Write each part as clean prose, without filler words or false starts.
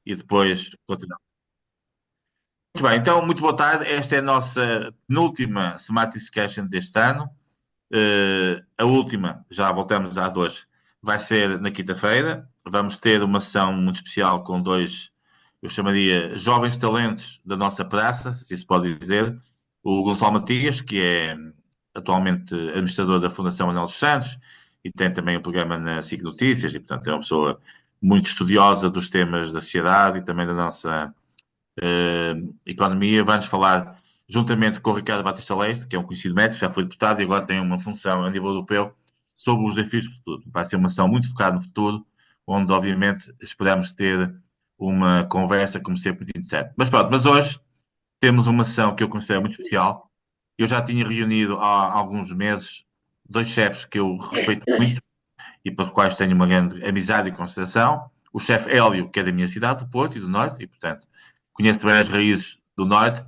e depois continuamos. Muito bem, então, muito boa tarde. Esta é a nossa penúltima Smart Discussion deste ano. A última, já voltamos à dois, vai ser na quinta-feira. Vamos ter uma sessão muito especial com dois, eu chamaria, jovens talentos da nossa praça, se isso pode dizer. O Gonçalo Matias, que é atualmente administrador da Fundação Manuel dos Santos e tem também um programa na SIC Notícias, e portanto é uma pessoa muito estudiosa dos temas da sociedade e também da nossa economia. Vai-nos falar juntamente com o Ricardo Batista Leste, que é um conhecido médico, já foi deputado e agora tem uma função a nível europeu, sobre os desafios do futuro. Vai ser uma ação muito focada no futuro, onde obviamente esperamos ter uma conversa, como sempre, muito interessante. Mas pronto, mas hoje temos uma sessão que eu considero muito especial. Eu já tinha reunido há alguns meses dois chefes que eu respeito muito e para os quais tenho uma grande amizade e consideração. O chefe Hélio, que é da minha cidade, do Porto e do Norte, e portanto conheço bem as raízes do Norte,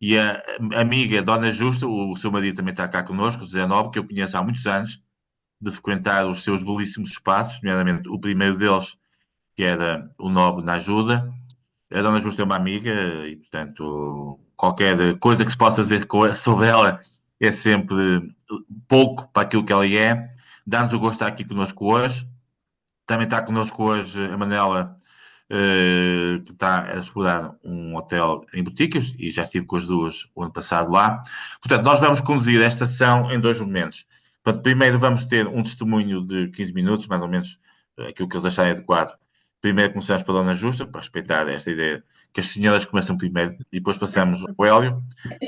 e a amiga Dona Justa, o seu marido também está cá connosco, o José Nobre, que eu conheço há muitos anos, de frequentar os seus belíssimos espaços, nomeadamente o primeiro deles, que era o Nobre na Ajuda. A Dona Justa é uma amiga e, portanto, qualquer coisa que se possa dizer sobre ela é sempre pouco para aquilo que ela é. Dá-nos o gosto de estar aqui connosco hoje. Também está connosco hoje a Manela, que está a explorar um hotel em Boticas e já estive com as duas o ano passado lá. Portanto, nós vamos conduzir esta sessão em dois momentos. Portanto, primeiro vamos ter um testemunho de 15 minutos, mais ou menos aquilo que eles acharem adequado. Primeiro começamos pela Dona Justa, para respeitar esta ideia que as senhoras começam primeiro e depois passamos ao Hélio.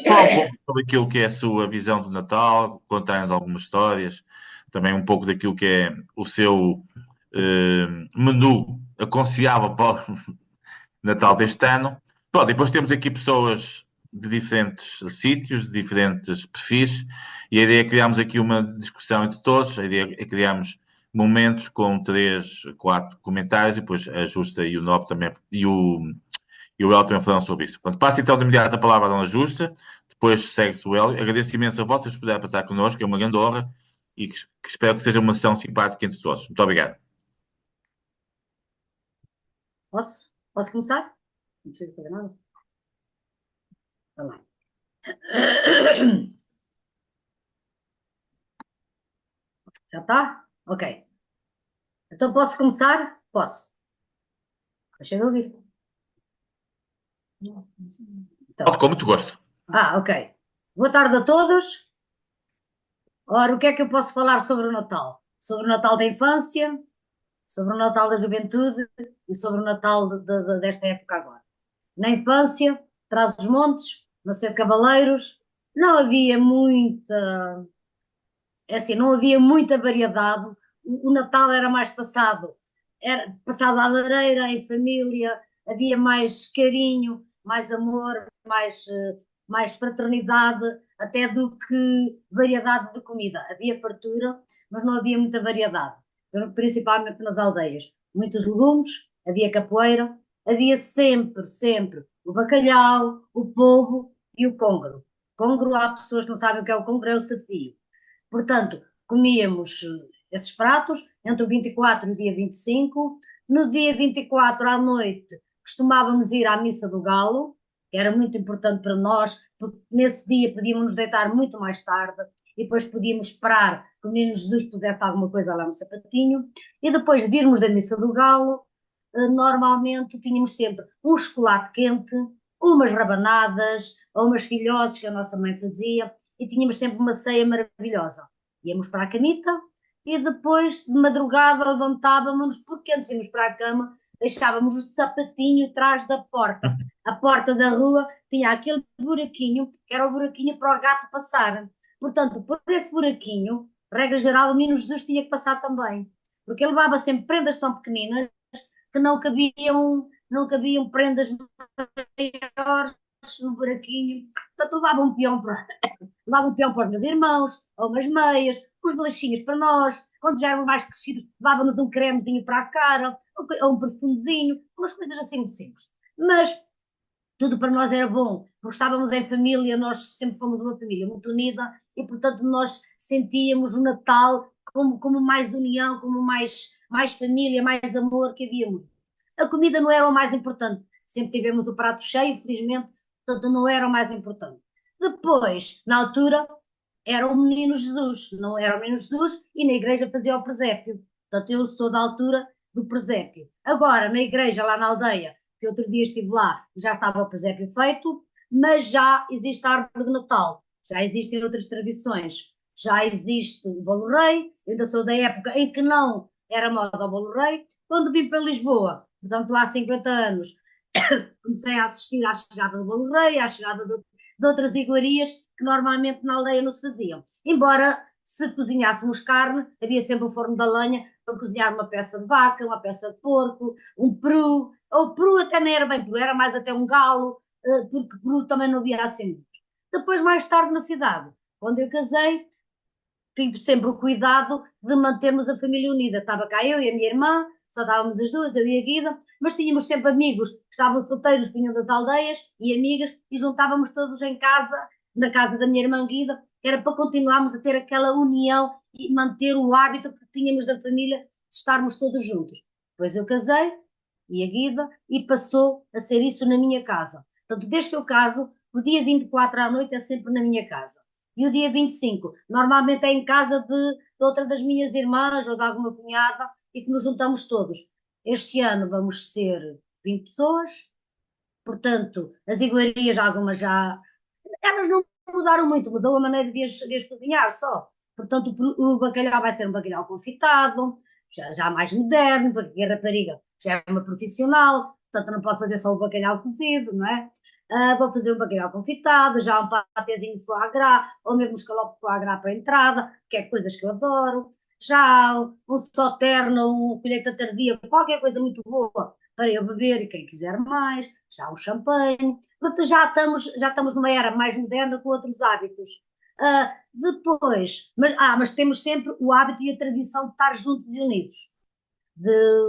Falar um pouco sobre aquilo que é a sua visão do Natal, contar-nos algumas histórias, também um pouco daquilo que é o seu menu aconselhável para o Natal deste ano. Pronto, depois temos aqui pessoas de diferentes sítios, de diferentes perfis, e a ideia é criarmos aqui uma discussão entre todos, a ideia é criarmos momentos com três, quatro comentários, e depois a Justa e o Nob também, e o El também falaram sobre isso. Portanto, passo então de imediato a palavra à Dona Justa, depois segue-se o El. Agradeço imenso a vossa disponibilidade para estar connosco, é uma grande honra, e que espero que seja uma sessão simpática entre todos. Muito obrigado. Posso? Posso começar? Não precisa fazer nada? Tá bem. Já está? Ok. Então posso começar? Posso. Deixa eu ouvir. Então. Com muito gosto. Ok. Boa tarde a todos. Ora, o que é que eu posso falar sobre o Natal? Sobre o Natal da infância, sobre o Natal da juventude e sobre o Natal desta época agora. Na infância, Trás-os-Montes, nascer Cavaleiros, não havia muita, é assim, não havia muita variedade. O Natal era mais passado, era passado à lareira, em família, havia mais carinho, mais amor, mais fraternidade, até do que variedade de comida. Havia fartura, mas não havia muita variedade, principalmente nas aldeias. Muitos legumes, havia capoeira, havia sempre, sempre o bacalhau, o polvo e o congro. Congro, há pessoas que não sabem o que é o congro, é o safio. Portanto, comíamos esses pratos entre o 24 e o dia 25. No dia 24 à noite costumávamos ir à Missa do Galo, que era muito importante para nós, porque nesse dia podíamos nos deitar muito mais tarde e depois podíamos esperar que o menino Jesus pusesse alguma coisa lá no sapatinho. E depois de irmos da Missa do Galo, normalmente tínhamos sempre um chocolate quente, umas rabanadas, ou umas filhotes que a nossa mãe fazia, e tínhamos sempre uma ceia maravilhosa. Íamos para a camita e depois de madrugada levantávamos, porque antes de irmos para a cama, deixávamos o sapatinho atrás da porta. A porta da rua tinha aquele buraquinho, que era o buraquinho para o gato passar. Portanto, por esse buraquinho, regra geral, o menino Jesus tinha que passar também. Porque ele levava sempre prendas tão pequeninas que não cabiam prendas maiores no buraquinho. Portanto, levava um peão para os meus irmãos, ou umas meias, uns bolachinhos para nós. Quando já éramos mais crescidos, levava-nos um cremezinho para a cara, ou um perfumezinho, umas coisas assim muito simples. Mas tudo para nós era bom, porque estávamos em família, nós sempre fomos uma família muito unida e, portanto, nós sentíamos o Natal como mais união, como mais família, mais amor que havia muito. A comida não era o mais importante. Sempre tivemos o prato cheio, felizmente, portanto não era o mais importante. Depois, na altura, era o Menino Jesus, não era o Menino Jesus, e na igreja fazia o presépio. Portanto, eu sou da altura do presépio. Agora, na igreja, lá na aldeia, que outro dia estive lá, já estava o presépio feito, mas já existe a árvore de Natal, já existem outras tradições, já existe o Bolo Rei, eu ainda sou da época em que não era moda o Bolo Rei. Quando vim para Lisboa, portanto há 50 anos, comecei a assistir à chegada do Bolo Rei, à chegada de outras iguarias que normalmente na aldeia não se faziam. Embora se cozinhássemos carne, havia sempre o forno da lenha para cozinhar uma peça de vaca, uma peça de porco, um peru, ou peru até não era bem peru, era mais até um galo, porque peru também não havia assim muito. Depois, mais tarde, na cidade, quando eu casei, tive sempre o cuidado de mantermos a família unida. Estava cá eu e a minha irmã, só estávamos as duas, eu e a Guida, mas tínhamos sempre amigos que estavam solteiros, vinham das aldeias e amigas, e juntávamos todos em casa, na casa da minha irmã Guida, que era para continuarmos a ter aquela união e manter o hábito que tínhamos da família de estarmos todos juntos. Depois eu casei, e a Guida, e passou a ser isso na minha casa. Portanto, desde que eu caso, o dia 24 à noite é sempre na minha casa. E o dia 25, normalmente é em casa de outra das minhas irmãs ou de alguma cunhada e que nos juntamos todos. Este ano vamos ser 20 pessoas, portanto, as iguarias, algumas já. Elas não mudaram muito, mudou a maneira de as cozinhar só. Portanto, o bacalhau vai ser um bacalhau confitado, já mais moderno, porque a rapariga já é uma profissional, portanto não pode fazer só o bacalhau cozido, não é? Vou fazer um bacalhau confitado, já um patezinho de foie gras, ou mesmo escalope de foie gras para a entrada, que é coisas que eu adoro. Já um sauterno, uma colheita tardia, qualquer coisa muito boa para eu beber e quem quiser mais, já um champanhe. Portanto, já estamos numa era mais moderna com outros hábitos. Depois, mas temos sempre o hábito e a tradição de estar juntos e unidos,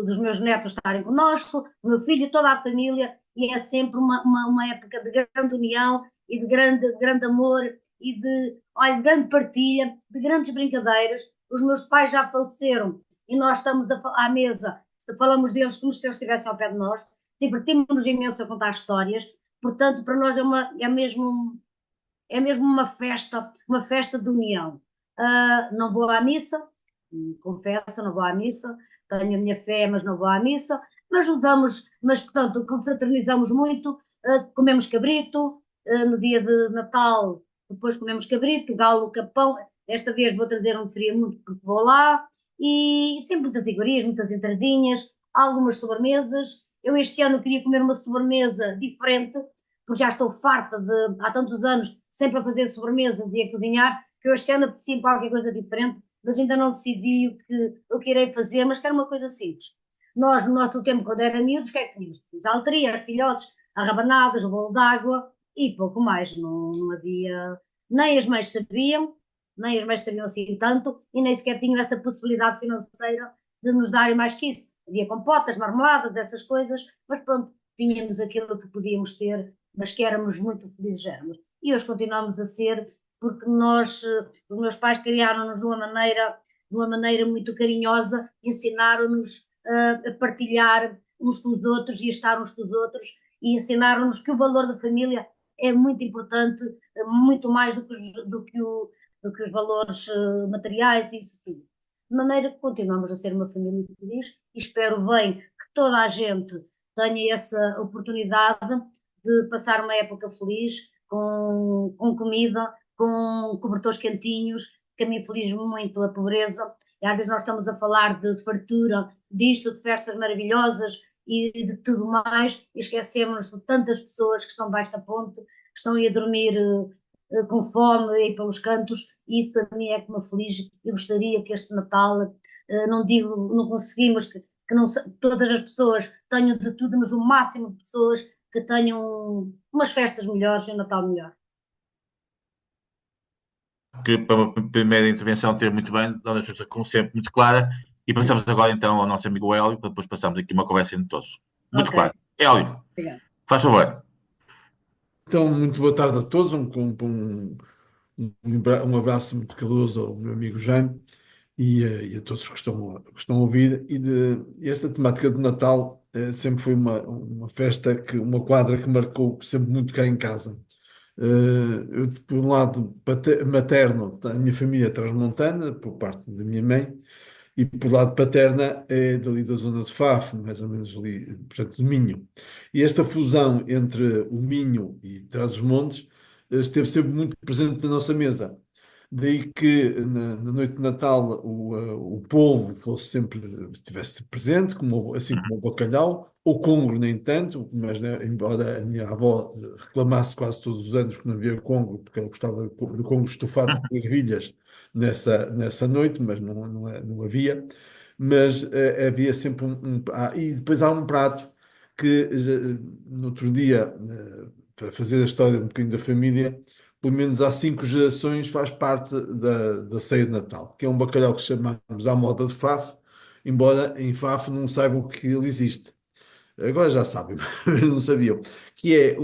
dos meus netos estarem connosco, do meu filho, toda a família, e é sempre uma época de grande união e de grande amor e olha, de grande partilha, de grandes brincadeiras. Os meus pais já faleceram e nós estamos à mesa, falamos deles como se eles estivessem ao pé de nós, divertimos-nos imenso a contar histórias, portanto, para nós é mesmo uma festa de união. Não vou à missa, confesso, não vou à missa, tenho a minha fé, mas não vou à missa, mas portanto, confraternizamos muito, comemos cabrito, no dia de Natal, depois comemos cabrito, galo, capão, esta vez vou trazer um frio muito porque vou lá, e sempre muitas iguarias, muitas entradinhas, algumas sobremesas. Eu este ano queria comer uma sobremesa diferente, porque já estou farta há tantos anos, sempre a fazer sobremesas e a cozinhar, que eu este ano apetecia qualquer coisa diferente, mas ainda não decidi o que irei fazer, mas quero uma coisa simples. Nós, no nosso tempo, quando era miúdos, o que é que tínhamos? As alterias, filhotes, arrabanadas, o bolo d'água e pouco mais. Não havia. Nem as mães sabiam, nem as mães sabiam assim tanto, e nem sequer tinham essa possibilidade financeira de nos darem mais que isso. Havia compotas, marmeladas, essas coisas, mas pronto, tínhamos aquilo que podíamos ter, mas que éramos muito felizes éramos. E hoje continuamos a ser, porque os meus pais criaram-nos de uma maneira muito carinhosa, ensinaram-nos a partilhar uns com os outros e a estar uns com os outros e ensinaram-nos que o valor da família é muito importante, muito mais do que os valores materiais e isso tudo. De maneira que continuamos a ser uma família feliz e espero bem que toda a gente tenha essa oportunidade de passar uma época feliz com comida, com cobertores quentinhos, que a mim feliz muito a pobreza. E às vezes nós estamos a falar de fartura, disto, de festas maravilhosas e de tudo mais, e esquecemos de tantas pessoas que estão debaixo da ponte, que estão aí a dormir com fome aí pelos cantos, e isso a mim é que me aflige. Eu gostaria que este Natal, não digo, não conseguimos que não, todas as pessoas tenham de tudo, mas o máximo de pessoas que tenham umas festas melhores e um Natal melhor. Que para uma primeira intervenção teve muito bem, Dona Justa, como sempre, muito clara. E passamos agora então ao nosso amigo Hélio, para depois passarmos aqui uma conversa entre todos. Muito Ok, claro. Hélio, obrigado. faz favor. Então, muito boa tarde a todos. Um abraço muito caloroso ao meu amigo Jaime. e a todos que estão a ouvir. E esta temática de Natal sempre foi uma festa, uma quadra que marcou sempre muito cá em casa. Eu, por um lado materno, a minha família é transmontana, por parte da minha mãe, e por lado paterna é dali da zona de Faf, mais ou menos ali, portanto, de Minho. E esta fusão entre o Minho e Trás-os-Montes esteve sempre muito presente na nossa mesa. Daí que na noite de Natal o polvo fosse sempre, estivesse presente, assim como o bacalhau, o congro nem tanto, mas né, embora a minha avó reclamasse quase todos os anos que não havia congro, porque ela gostava do congro estufado com ervilhas nessa noite, mas não havia. Mas havia sempre e depois há um prato que no outro dia, para fazer a história um bocadinho da família, pelo menos há 5 gerações faz parte da ceia de Natal, que é um bacalhau que chamamos à moda de Faf, embora em Faf não saibam que ele existe. Agora já sabem, mas não sabiam. Que é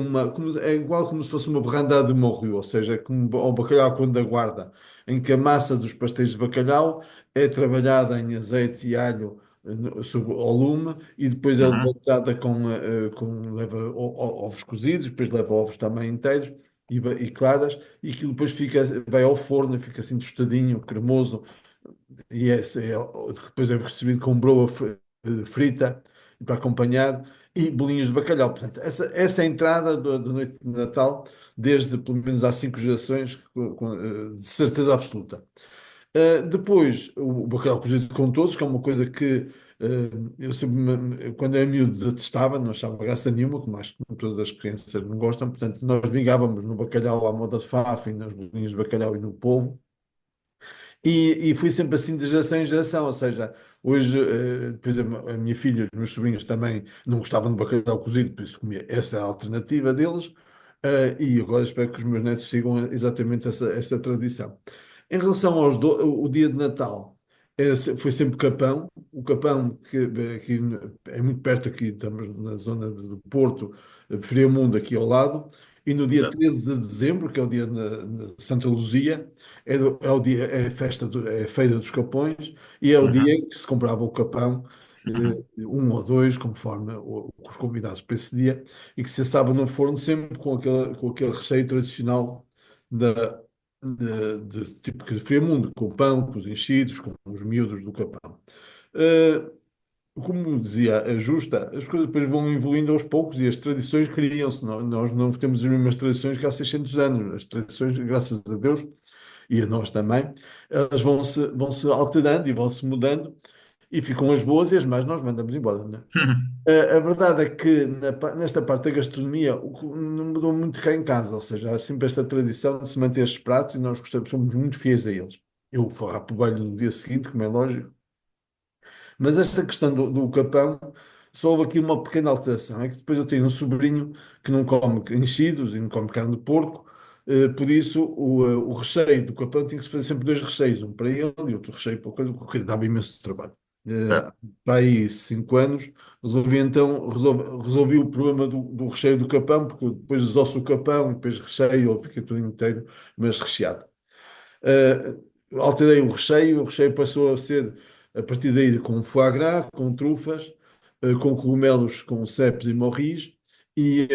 é igual como se fosse uma berrandada de morro, ou seja, como ao bacalhau quando da guarda, em que a massa dos pastéis de bacalhau é trabalhada em azeite e alho ao lume e depois é Uhum. levantada leva ovos cozidos, depois leva ovos também inteiros e claras, e aquilo depois vai ao forno e fica assim tostadinho, cremoso, depois é recebido com broa frita e para acompanhar e bolinhos de bacalhau. Portanto, essa é a entrada da noite de Natal, desde pelo menos há 5 gerações, de certeza absoluta. Depois, o bacalhau cozido com todos, que é uma coisa que eu sempre, quando era miúdo, detestava, não achava graça nenhuma, como acho que todas as crianças não gostam. Portanto, nós vingávamos no bacalhau à moda de Faf, e nos bolinhos de bacalhau e no polvo. E fui sempre assim de geração em geração, ou seja, hoje, depois a minha filha, os meus sobrinhos também não gostavam de bacalhau cozido, por isso comia essa é a alternativa deles, e agora espero que os meus netos sigam exatamente essa tradição. Em relação o dia de Natal, foi sempre Capão, o Capão que é muito perto aqui, estamos na zona do Porto, Friamundo aqui ao lado, e no dia Exato. 13 de dezembro, que é o dia de Santa Luzia, é o dia, é a festa, é a Feira dos Capões, e é o dia Uhum. em que se comprava o capão, um ou dois, conforme os convidados para esse dia, e que se assava no forno sempre com aquele recheio tradicional da, tipo que de Friamundo, com o pão, com os enchidos, com os miúdos do capão. Eh, Como dizia a Justa, as coisas depois vão evoluindo aos poucos e as tradições criam-se. Nós não temos as mesmas tradições que há 600 anos. As tradições, graças a Deus, e a nós também, elas vão se alterando e vão-se mudando e ficam as boas e as más nós mandamos embora, não é? A verdade é que nesta parte da gastronomia o que não mudou muito cá em casa, ou seja, há sempre esta tradição de se manter estes pratos e nós gostamos, somos muito fiéis a eles. Eu farrapo o banho no dia seguinte, como é lógico, mas esta questão do capão, só houve aqui uma pequena alteração. É que depois eu tenho um sobrinho que não come enchidos e não come carne de porco, por isso o recheio do capão tinha que se fazer sempre 2 recheios, um para ele e outro recheio para o coisa, porque dava imenso trabalho. Certo. Para aí 5 anos, resolvi o problema do recheio do capão, porque eu depois desosso o capão e depois recheio, ele fica tudo inteiro, mas recheado. Alterei o recheio passou a ser, a partir daí, com foie gras, com trufas, com cogumelos, com cepes e morris, e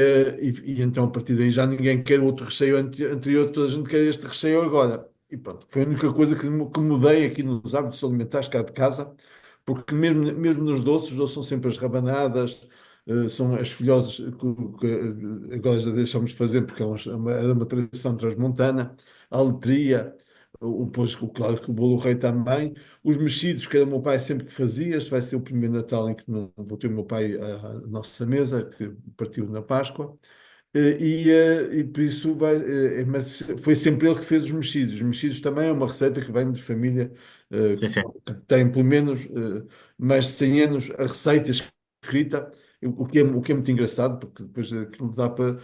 então a partir daí já ninguém quer outro recheio anterior, toda a gente quer este recheio agora. E pronto, foi a única coisa que mudei aqui nos hábitos alimentares cá de casa, porque mesmo nos doces, os doces são sempre as rabanadas, são as filhosas que agora já deixamos de fazer porque era uma tradição transmontana, a letria, depois, claro que o bolo rei também. Os mexidos, que era o meu pai sempre que fazia. Este vai ser o primeiro Natal em que não vou ter o meu pai à nossa mesa, que partiu na Páscoa. E por isso mas foi sempre ele que fez os mexidos. Os mexidos também é uma receita que vem de família Sim, sim. que tem pelo menos mais de 100 anos a receita escrita, o que é muito engraçado, porque depois aquilo dá para.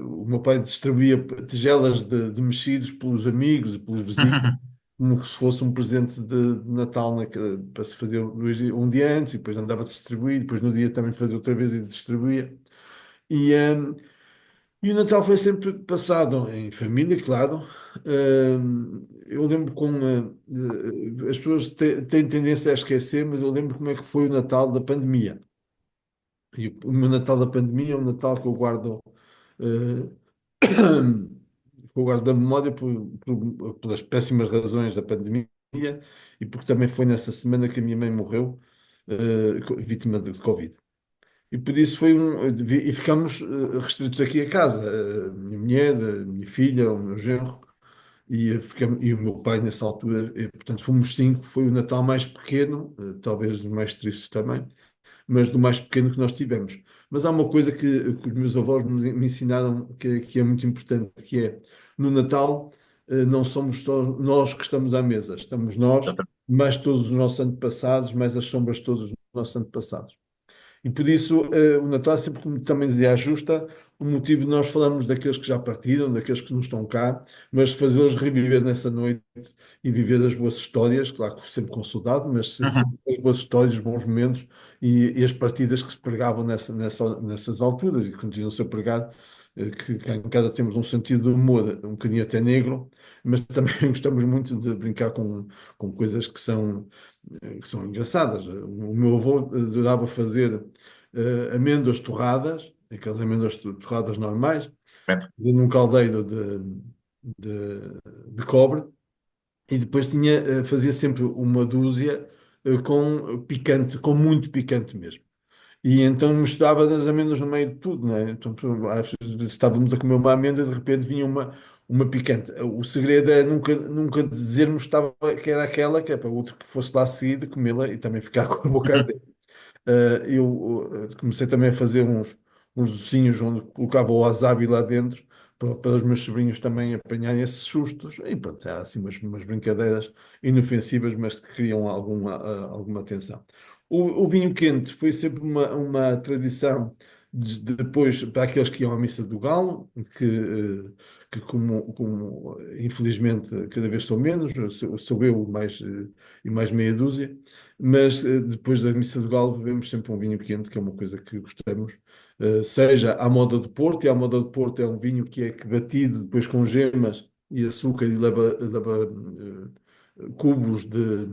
O meu pai distribuía tigelas de mexidos pelos amigos e pelos vizinhos, como se fosse um presente de Natal para se fazer um dia antes, e depois andava a distribuir, depois no dia também fazia outra vez e distribuía. E, E o Natal foi sempre passado em família, claro. Eu lembro as pessoas têm tendência a esquecer, mas eu lembro como é que foi o Natal da pandemia. E o meu Natal da pandemia é um Natal que eu guardo, eh, que eu guardo da memória pelas péssimas razões da pandemia e porque também foi nessa semana que a minha mãe morreu, vítima de Covid. E por isso e ficamos restritos aqui a casa, a minha mulher, a minha filha, o meu genro e o meu pai nessa altura. E, portanto, fomos cinco. Foi o Natal mais pequeno, talvez o mais triste também, mas do mais pequeno que nós tivemos. Mas há uma coisa que os meus avós me ensinaram que é muito importante, que é no Natal não somos só nós que estamos à mesa, estamos nós, mais todos os nossos antepassados, mais as sombras de todos os nossos antepassados. E por isso, o Natal é sempre, como também dizia a Justa, o motivo de nós falarmos daqueles que já partiram, daqueles que não estão cá, mas fazê-los reviver nessa noite e viver as boas histórias, claro que sempre com saudade, mas sempre as boas histórias, os bons momentos e as partidas que se pregavam nessas alturas e que continuam a ser pregadas, que cá em casa temos um sentido de humor, um bocadinho até negro, mas também gostamos muito de brincar com coisas que são engraçadas. O meu avô adorava fazer amêndoas torradas, aquelas amêndoas torradas normais, num caldeiro de cobre, e depois fazia sempre uma dúzia com picante, com muito picante mesmo. E então misturava das amêndoas no meio de tudo, né? Então, às vezes estávamos a comer uma amêndoa e de repente vinha uma picante. O segredo é nunca dizermos que era aquela, que é para o outro que fosse lá seguir, comê-la e também ficar com a boca ardente. Eu comecei também a fazer uns docinhos onde colocava o wasabi lá dentro para os meus sobrinhos também apanharem esses sustos. E pronto, há assim umas brincadeiras inofensivas, mas que criam alguma atenção. O vinho quente foi sempre uma tradição depois para aqueles que iam à missa do Galo, que como, infelizmente cada vez são menos, sou eu e mais meia dúzia. Mas depois da Missa do Galo bebemos sempre um vinho quente, que é uma coisa que gostamos. Seja à moda do Porto, e à moda do Porto é um vinho que é batido depois com gemas e açúcar e leva cubos de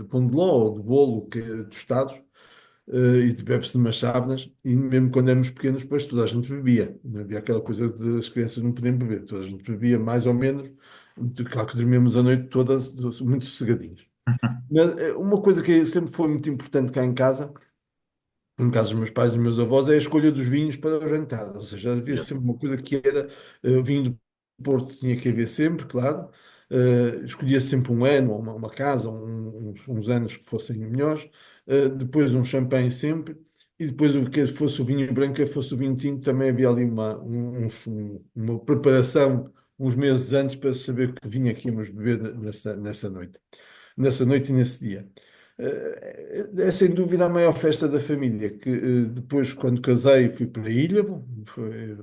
pão de ló ou de bolo tostados, e bebe-se numas chávenas, e mesmo quando éramos pequenos, depois toda a gente bebia. Não havia aquela coisa de as crianças não podiam beber, toda a gente bebia mais ou menos. Claro que dormíamos a noite toda muito sossegadinhos. Uma coisa que sempre foi muito importante cá em casa dos meus pais e dos meus avós, é a escolha dos vinhos para o jantar. Ou seja, havia Yes. sempre uma coisa que era vinho do Porto, tinha que haver sempre, claro. Escolhia sempre um ano, ou uma casa, uns anos que fossem melhores. Depois um champanhe sempre. E depois o que fosse o vinho branco, fosse o vinho tinto, também havia ali uma preparação uns meses antes para saber que vinho é que íamos beber nessa noite e nesse dia. É sem dúvida a maior festa da família, que depois, quando casei, fui para a Ilhavo,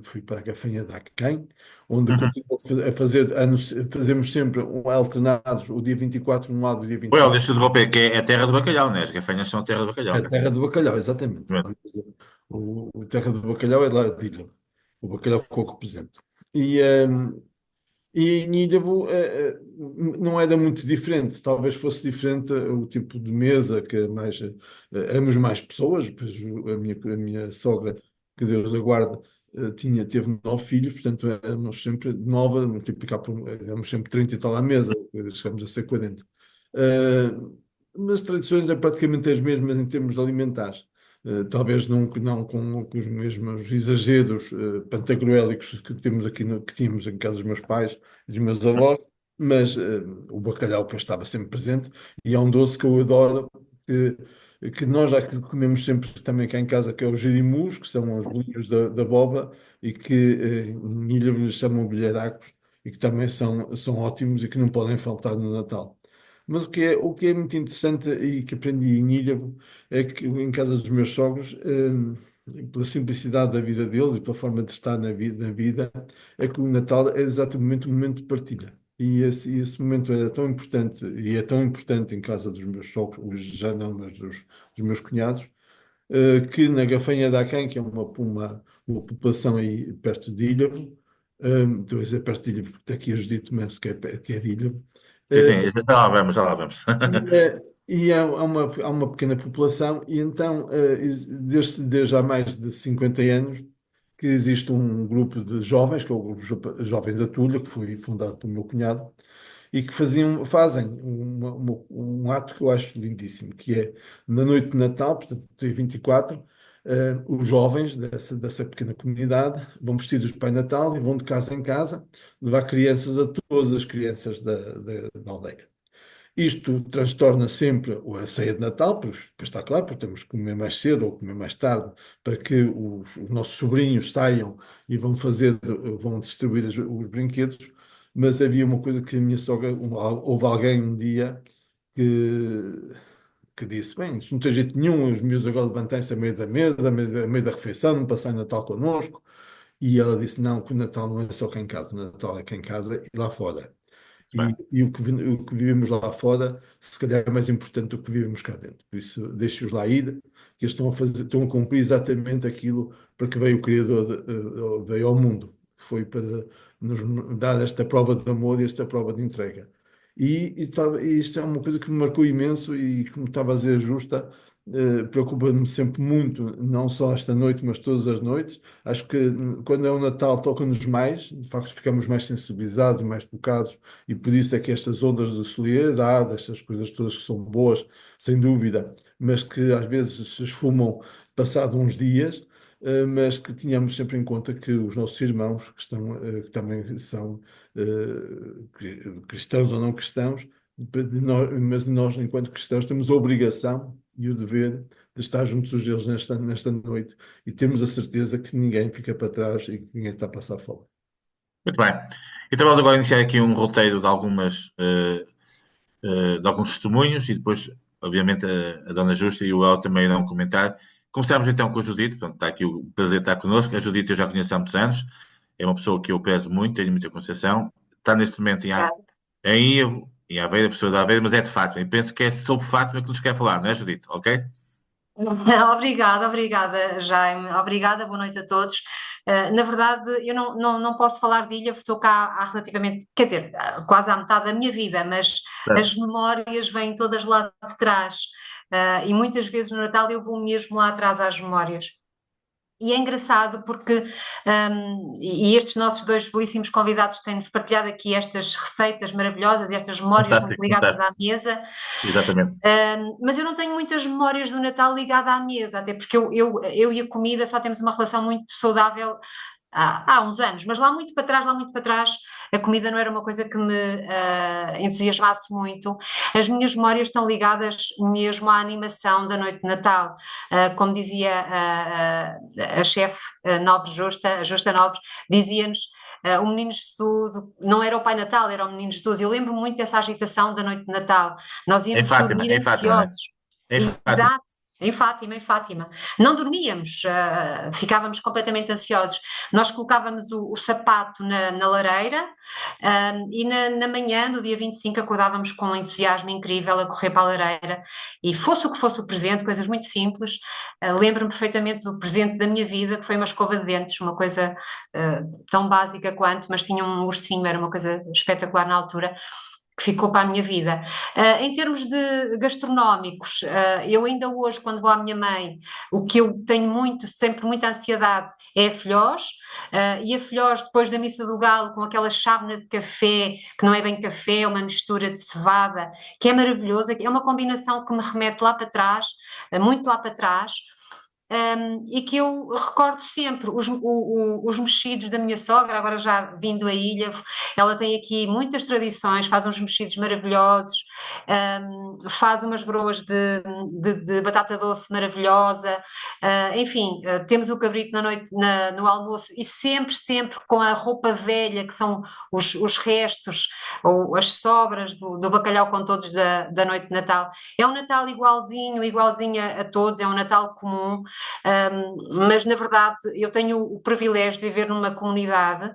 fui para a Gafanha de Aquém, onde Uhum. continuo a fazer, fazemos sempre alternados, o dia 24 num lado, o dia Well, 25, deixa eu interromper, que é a terra do bacalhau, né? As gafanhas são a terra do bacalhau. a terra do bacalhau, exatamente. O terra do bacalhau é lá de Ilhavo, o bacalhau que eu represento. E, e em Ilhavo não era muito diferente, talvez fosse diferente o tipo de mesa, que é mais, éramos mais pessoas, pois a minha sogra, que Deus a guarde, teve 9 filhos, portanto éramos sempre nove, multiplicar éramos sempre 30 e tal à mesa, chegamos a ser 40. Eh, mas as tradições é praticamente as mesmas em termos de alimentares. Talvez não com os mesmos exageros pantagruélicos que temos aqui que tínhamos em casa dos meus pais e dos meus avós, mas o bacalhau depois estava sempre presente e é um doce que eu adoro, que nós já que comemos sempre também cá em casa, que é o jirimus, que são os bolinhos da boba e que em Ilha lhes chamam bilharacos e que também são ótimos e que não podem faltar no Natal. Mas o que é muito interessante e que aprendi em Ilhavo é que em casa dos meus sogros, pela simplicidade da vida deles e pela forma de estar na vida, é que o Natal é exatamente um momento de partilha. E esse momento era tão importante, e é tão importante em casa dos meus sogros, hoje já não, mas dos meus cunhados, que na Gafanha da Acém, que é uma população aí perto de Ilhavo, estou a dizer perto de Ilhavo, porque está aqui a Judite Menso, que é de Ilhavo. Sim, eh, sim, já lá vamos, já lá vamos. há uma pequena população, e então, desde há mais de 50 anos, que existe um grupo de jovens, que é o Grupo Jovens da Tulha, que foi fundado pelo meu cunhado, e que fazem um ato que eu acho lindíssimo, que é na noite de Natal, portanto, dia 24, os jovens dessa pequena comunidade vão vestidos de Pai Natal e vão de casa em casa levar crianças a todas as crianças da aldeia. Isto transtorna sempre a ceia de Natal, pois está claro, porque temos que comer mais cedo ou comer mais tarde, para que os nossos sobrinhos saiam e vão distribuir os brinquedos. Mas havia uma coisa que a minha sogra, houve alguém um dia que disse: Bem, isto não tem jeito nenhum, os miúdos agora levantem-se a meio da mesa, a meio da refeição, não passarem Natal connosco. E ela disse: Não, que o Natal não é só cá em casa, o Natal é cá em casa e lá fora. Bem, E o que vivemos lá fora, se calhar é mais importante do que vivemos cá dentro. Por isso, deixe-os lá ir, que eles estão a cumprir exatamente aquilo para que veio o Criador, veio ao mundo, que foi para nos dar esta prova de amor e esta prova de entrega. E isto é uma coisa que me marcou imenso e, como estava a dizer, justa, preocupa-me sempre muito, não só esta noite, mas todas as noites. Acho que quando é o Natal toca-nos mais, de facto ficamos mais sensibilizados, mais tocados, e por isso é que estas ondas de solidariedade, estas coisas todas que são boas, sem dúvida, mas que às vezes se esfumam passado uns dias, mas que tínhamos sempre em conta que os nossos irmãos, que também são cristãos ou não cristãos, mas nós, enquanto cristãos, temos a obrigação e o dever de estar juntos deles nesta noite e termos a certeza que ninguém fica para trás e que ninguém está a passar fome. muito bem. Então vamos agora iniciar aqui um roteiro de de alguns testemunhos e depois, obviamente, a Dona Justa e o El também irão comentar. Começamos então com a Judite, pronto, está aqui o prazer de estar connosco. A Judite eu já conheço há muitos anos, é uma pessoa que eu prezo muito, tenho muita consideração. Está neste momento em Io, em Aveiro, a pessoa da Aveiro, mas é de Fátima. E penso que é sobre Fátima que nos quer falar, não é, Judite? Ok? Obrigada, obrigada, Jaime. Obrigada, boa noite a todos. Na verdade, eu não posso falar de Ilha porque estou cá há relativamente, quer dizer, quase à metade da minha vida, mas as Certo. memórias vêm todas lá de trás. E muitas vezes no Natal eu vou mesmo lá atrás às memórias. E é engraçado porque, e estes nossos dois belíssimos convidados têm-nos partilhado aqui estas receitas maravilhosas e estas memórias muito Fantástico, ligadas fantástico. à mesa. Exatamente. Mas eu não tenho muitas memórias do Natal ligada à mesa, até porque eu e a comida só temos uma relação muito saudável há uns anos, mas lá muito para trás, a comida não era uma coisa que me entusiasmasse muito. As minhas memórias estão ligadas mesmo à animação da noite de Natal. Como dizia a chefe Nobre Justa, a Justa Nobre, dizia-nos. O Menino Jesus, não era o Pai Natal, era o Menino Jesus. Eu lembro muito dessa agitação da noite de Natal. Nós íamos dormir Em Fátima, né? ansiosos. Em Fátima. Exato, em Fátima, em Fátima. Não dormíamos, ficávamos completamente ansiosos. Nós colocávamos o sapato na lareira, e na manhã, no dia 25, acordávamos com um entusiasmo incrível a correr para a lareira e fosse o que fosse o presente, coisas muito simples. Lembro-me perfeitamente do presente da minha vida, que foi uma escova de dentes, uma coisa tão básica quanto, mas tinha um ursinho, era uma coisa espetacular na altura que ficou para a minha vida. Em termos de gastronómicos, eu ainda hoje, quando vou à minha mãe, o que eu tenho sempre muita ansiedade é a filhós, e a filhós depois da missa do galo, com aquela chávena de café, que não é bem café, é uma mistura de cevada, que é maravilhosa, é uma combinação que me remete lá para trás, muito lá para trás. E que eu recordo sempre os mexidos da minha sogra, agora já vindo a ilha, ela tem aqui muitas tradições, faz uns mexidos maravilhosos, faz umas broas de batata doce maravilhosa, enfim, temos o cabrito na noite, no almoço, e sempre, sempre com a roupa velha, que são os restos, ou as sobras do bacalhau com todos da noite de Natal. É um Natal igualzinho, igualzinho a todos, é um Natal comum. Mas na verdade eu tenho o privilégio de viver numa comunidade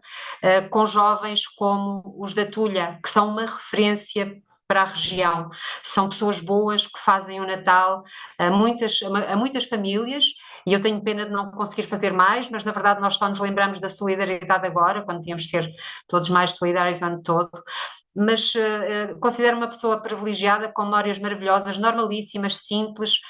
com jovens como os da Tulha, que são uma referência para a região. São pessoas boas que fazem o Natal a muitas famílias, e eu tenho pena de não conseguir fazer mais, mas na verdade nós só nos lembramos da solidariedade agora, quando tínhamos de ser todos mais solidários o ano todo. Mas considero uma pessoa privilegiada com memórias maravilhosas, normalíssimas, simples,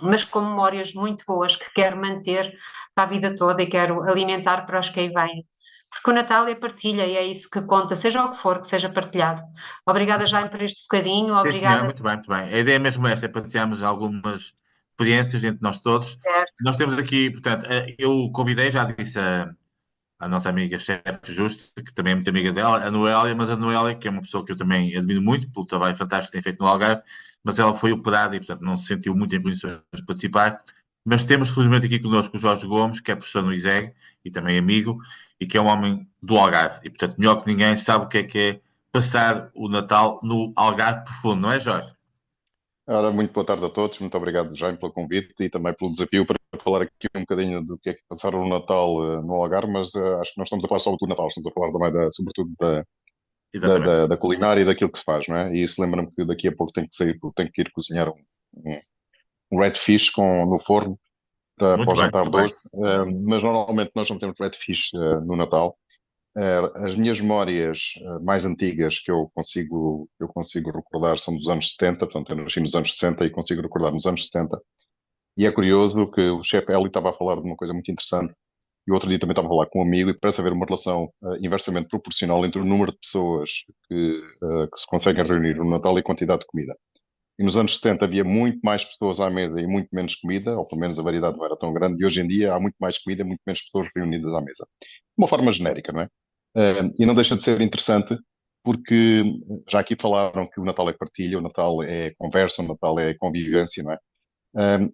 mas com memórias muito boas que quero manter para a vida toda e quero alimentar para os que aí vêm. Porque o Natal é partilha e é isso que conta, seja o que for, que seja partilhado. Obrigada, Jaime, por este bocadinho. Sim, senhor, Obrigada, muito bem, muito bem. A ideia é mesmo esta, é partilharmos algumas experiências entre nós todos. certo. Nós temos aqui, portanto, eu convidei, já disse a nossa amiga chefe Justo, que também é muito amiga dela, a Noélia, mas a Noélia, que é uma pessoa que eu também admiro muito pelo trabalho fantástico que tem feito no Algarve, mas ela foi operada e, portanto, não se sentiu muito em condições de participar. Mas temos, felizmente, aqui connosco o Jorge Gomes, que é professor no ISEG e também amigo, e que é um homem do Algarve. E, portanto, melhor que ninguém sabe o que é passar o Natal no Algarve profundo, não é, Jorge? Ora, muito boa tarde a todos, muito obrigado, Jaime, pelo convite e também pelo desafio para falar aqui um bocadinho do que é passar o Natal no Algarve, mas acho que nós estamos a falar só do Natal, estamos a falar também, sobretudo, Exatamente. da culinária e daquilo que se faz, não é? E isso lembra-me que daqui a pouco tenho que sair, tenho que ir cozinhar um redfish no forno para Muito o bem, jantar muito bem. doce, mas normalmente nós não temos redfish no Natal. As minhas memórias mais antigas que eu consigo recordar são dos anos 70, portanto eu nasci nos anos 60 e consigo recordar nos anos 70. E é curioso que o chefe Eli estava a falar de uma coisa muito interessante e outro dia também estava a falar com um amigo e parece haver uma relação inversamente proporcional entre o número de pessoas que se conseguem reunir no Natal e a quantidade de comida. E nos anos 70 havia muito mais pessoas à mesa e muito menos comida, ou pelo menos a variedade não era tão grande, e hoje em dia há muito mais comida e muito menos pessoas reunidas à mesa. De uma forma genérica, não é? E não deixa de ser interessante porque já aqui falaram que o Natal é partilha, o Natal é conversa, o Natal é convivência, não é?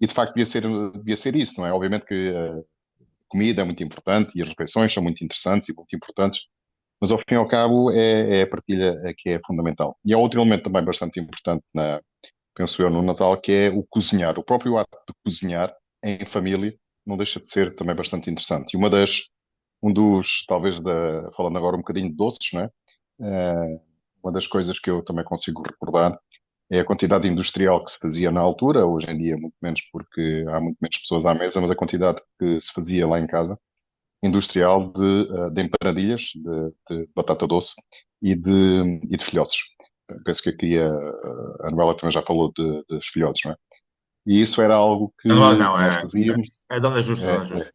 E de facto devia ser isso, não é? Obviamente que a comida é muito importante e as refeições são muito interessantes e muito importantes, mas ao fim e ao cabo é a partilha que é fundamental. E há outro elemento também bastante importante, penso eu, no Natal, que é o cozinhar. O próprio ato de cozinhar em família não deixa de ser também bastante interessante. E talvez, falando agora um bocadinho de doces, não é? Uma das coisas que eu também consigo recordar é a quantidade industrial que se fazia na altura, hoje em dia muito menos porque há muito menos pessoas à mesa, mas a quantidade que se fazia lá em casa, industrial de empanadilhas, de batata doce e de filhotes. Penso que aqui a Noela também já falou dos filhotes, não é? E isso era algo que Não, não, nós fazíamos. é Dona Justa, É, Dona Justa.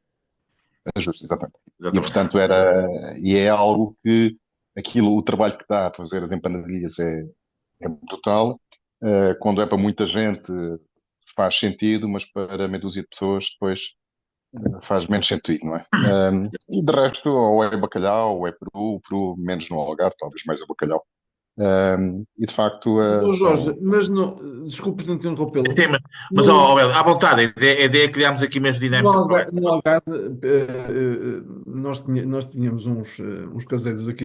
é justo, exatamente. E Exatamente. portanto é algo que o trabalho que dá a fazer as empanadilhas é brutal. Quando é para muita gente faz sentido, mas para meia dúzia de pessoas depois faz menos sentido, não é? E de resto, ou é bacalhau, ou é peru menos no Algarve, talvez mais o bacalhau. E de facto Ô Jorge, são. mas não, desculpe de interrompê-lo. Sim, mas à vontade, a ideia é criarmos aqui mesmo No dinâmica de Algarve, conversa. no Algarve, nós tínhamos uns caseiros aqui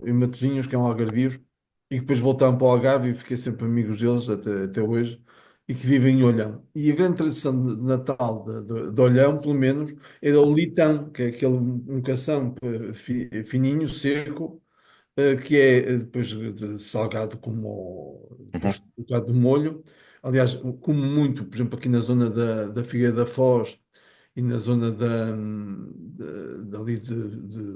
em Matosinhos, que é um algarvios, e que depois voltaram para o Algarve e fiquei sempre amigos deles até hoje, e que vivem em Olhão. E a grande tradição de Natal de Olhão, pelo menos, era o litão, que é aquele um cação fininho, seco, que é depois salgado depois Uhum, um bocado de molho. Aliás, como muito, por exemplo, aqui na zona da Figueira da Foz e na zona dali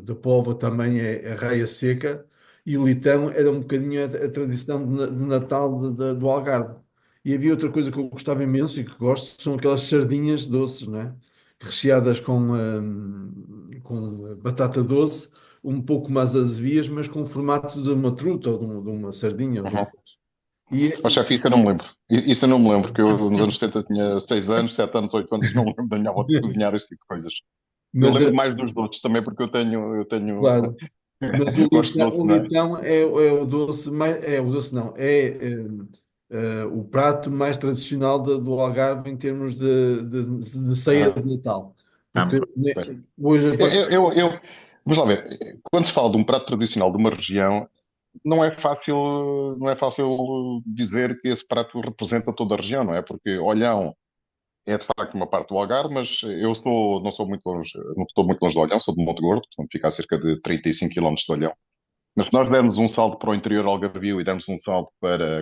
da Póvoa também é raia seca. E o litão era um bocadinho a tradição de Natal do Algarve. E havia outra coisa que eu gostava imenso e que gosto, são aquelas sardinhas doces, não é? Recheadas com batata doce um pouco mais azevias, mas com o formato de uma truta ou de uma sardinha. uhum. Mas, E, chefe, isso eu não me lembro. Isso eu não me lembro, porque eu nos anos 70 tinha 6 anos, 7 anos, 8 anos, não me lembro da minha avó de cozinhar esse tipo de coisas. Eu mas, lembro mais dos doces também, porque eu tenho, claro, mas gosto de doces, o não é? litão é o doce mais, é o doce não, o prato mais tradicional do Algarve em termos de ceia Ah, de Natal. Não, Porque né, pois. hoje, Vamos lá ver. Quando se fala de um prato tradicional de uma região, não é fácil dizer que esse prato representa toda a região, não é? Porque Olhão é de facto uma parte do Algarve, mas não sou muito longe, não estou muito longe de Olhão, sou de Monte Gordo, portanto fica a cerca de 35 quilómetros de Olhão. Mas se nós dermos um salto para o interior algarvio e dermos um salto Isso para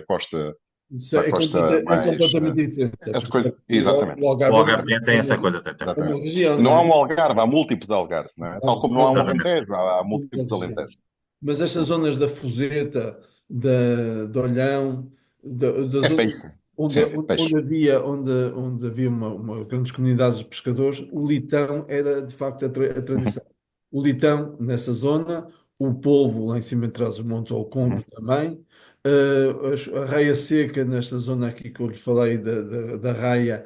a costa é mais. completamente diferente. As coisas, exatamente. O O Algarve Algarve tem essa coisa, é Exatamente. uma região, Não não há é? um Algarve, há múltiplos Algarves, não é? Tal como não há um exatamente. Alentejo, há Uma múltiplos região. Alentejos. Mas estas zonas da Fuseta, de Olhão, da É zona peixe. onde, Sim, peixe. onde havia grandes comunidades de pescadores, o litão era de facto a Uhum, tradição. O litão nessa zona, o polvo lá em cima entre os montes ao uhum. Combro também, a raia seca nesta zona aqui que eu lhe falei da raia,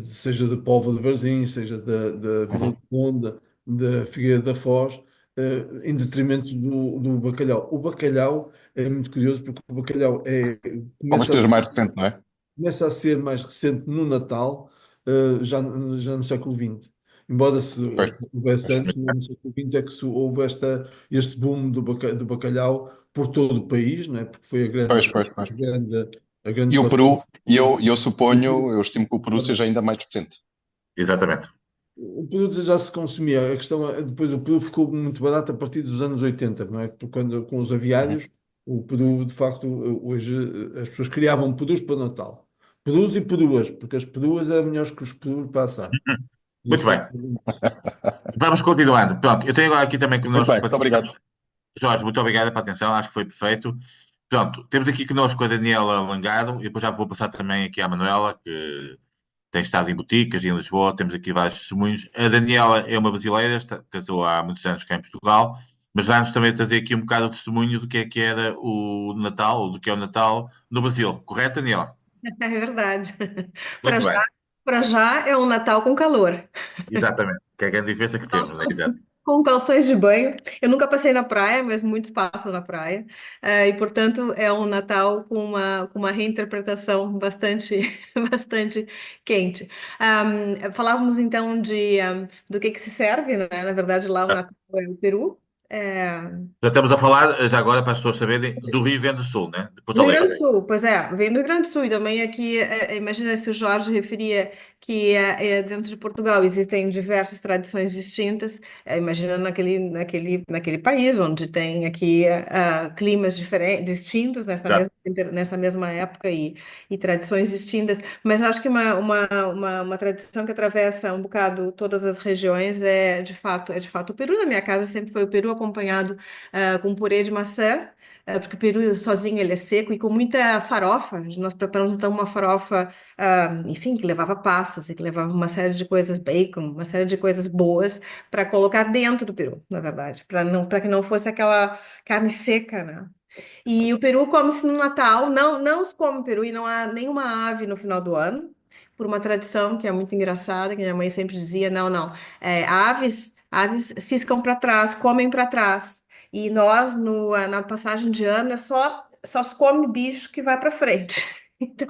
seja de Póvoa de Varzim, seja da Vila Uhum. do Conde, da Figueira da Foz, em detrimento do bacalhau. O bacalhau é muito curioso porque o bacalhau Talvez começa, seja mais recente, não é? começa a ser mais recente no Natal, já no século XX. Embora se Pois, houvesse pois, antes, no século XX é que houve este boom do bacalhau por todo o país, não é? Porque foi a pois, grande, pois, pois. a grande, a grande E o Peru, plataforma. eu suponho, eu estimo que o Peru seja ainda mais recente. Exatamente. O produto já se consumia. A questão depois o Peru ficou muito barato a partir dos anos 80, não é? Porque quando com os Uhum. aviários, o Peru, de facto, hoje as pessoas criavam perus para Natal. Perus e peruas, porque as peruas eram melhores que os perus para assar. E Muito esse é bem. Vamos continuando. Pronto, eu tenho agora aqui também Muito connosco bem, muito obrigado. Jorge, muito obrigado pela atenção, acho que foi perfeito. Pronto, temos aqui connosco a Daniela Langado e depois já vou passar também aqui à Manuela, que tem estado em boticas e em Lisboa, temos aqui vários testemunhos. A Daniela é uma brasileira, casou há muitos anos cá em Portugal, mas vai-nos também trazer aqui um bocado o testemunho do que era o Natal, ou do que é o Natal no Brasil. Correto, Daniela? É verdade. Para Muito já, bem, para já é um Natal com calor. exatamente. Que é a grande diferença que temos, é Calções, exato. com calções de banho. Eu nunca passei na praia, mas muitos passam na praia. E, portanto, é um Natal com uma reinterpretação bastante, bastante quente. Falávamos então do que se serve, né? Na verdade, lá o Natal é o Peru. É, Já estamos a falar, já agora para as pessoas saberem, do Rio Grande do Sul, né? De Porto No Rio Grande Alegre. do Sul, pois é, vem do Rio Grande do Sul e também aqui, imagina se o Jorge referia que dentro de Portugal existem diversas tradições distintas, imagina naquele país onde tem aqui climas diferentes, distintos Já. nessa mesma época e tradições distintas, mas acho que uma tradição que atravessa um bocado todas as regiões é de fato o Peru. Na minha casa sempre foi o Peru acompanhado com purê de maçã. Porque o peru sozinho ele é seco e com muita farofa. Nós preparamos então uma farofa, enfim, que levava passas e que levava uma série de coisas, bacon, uma série de coisas boas para colocar dentro do peru, na verdade, para que não fosse aquela carne seca, né? E o peru come-se no Natal, não se come peru e não há nenhuma ave no final do ano, por uma tradição que é muito engraçada, que minha mãe sempre dizia, não, não, aves ciscam para trás, comem para trás. E nós, na passagem de ano, só se come bicho que vai para frente. Então,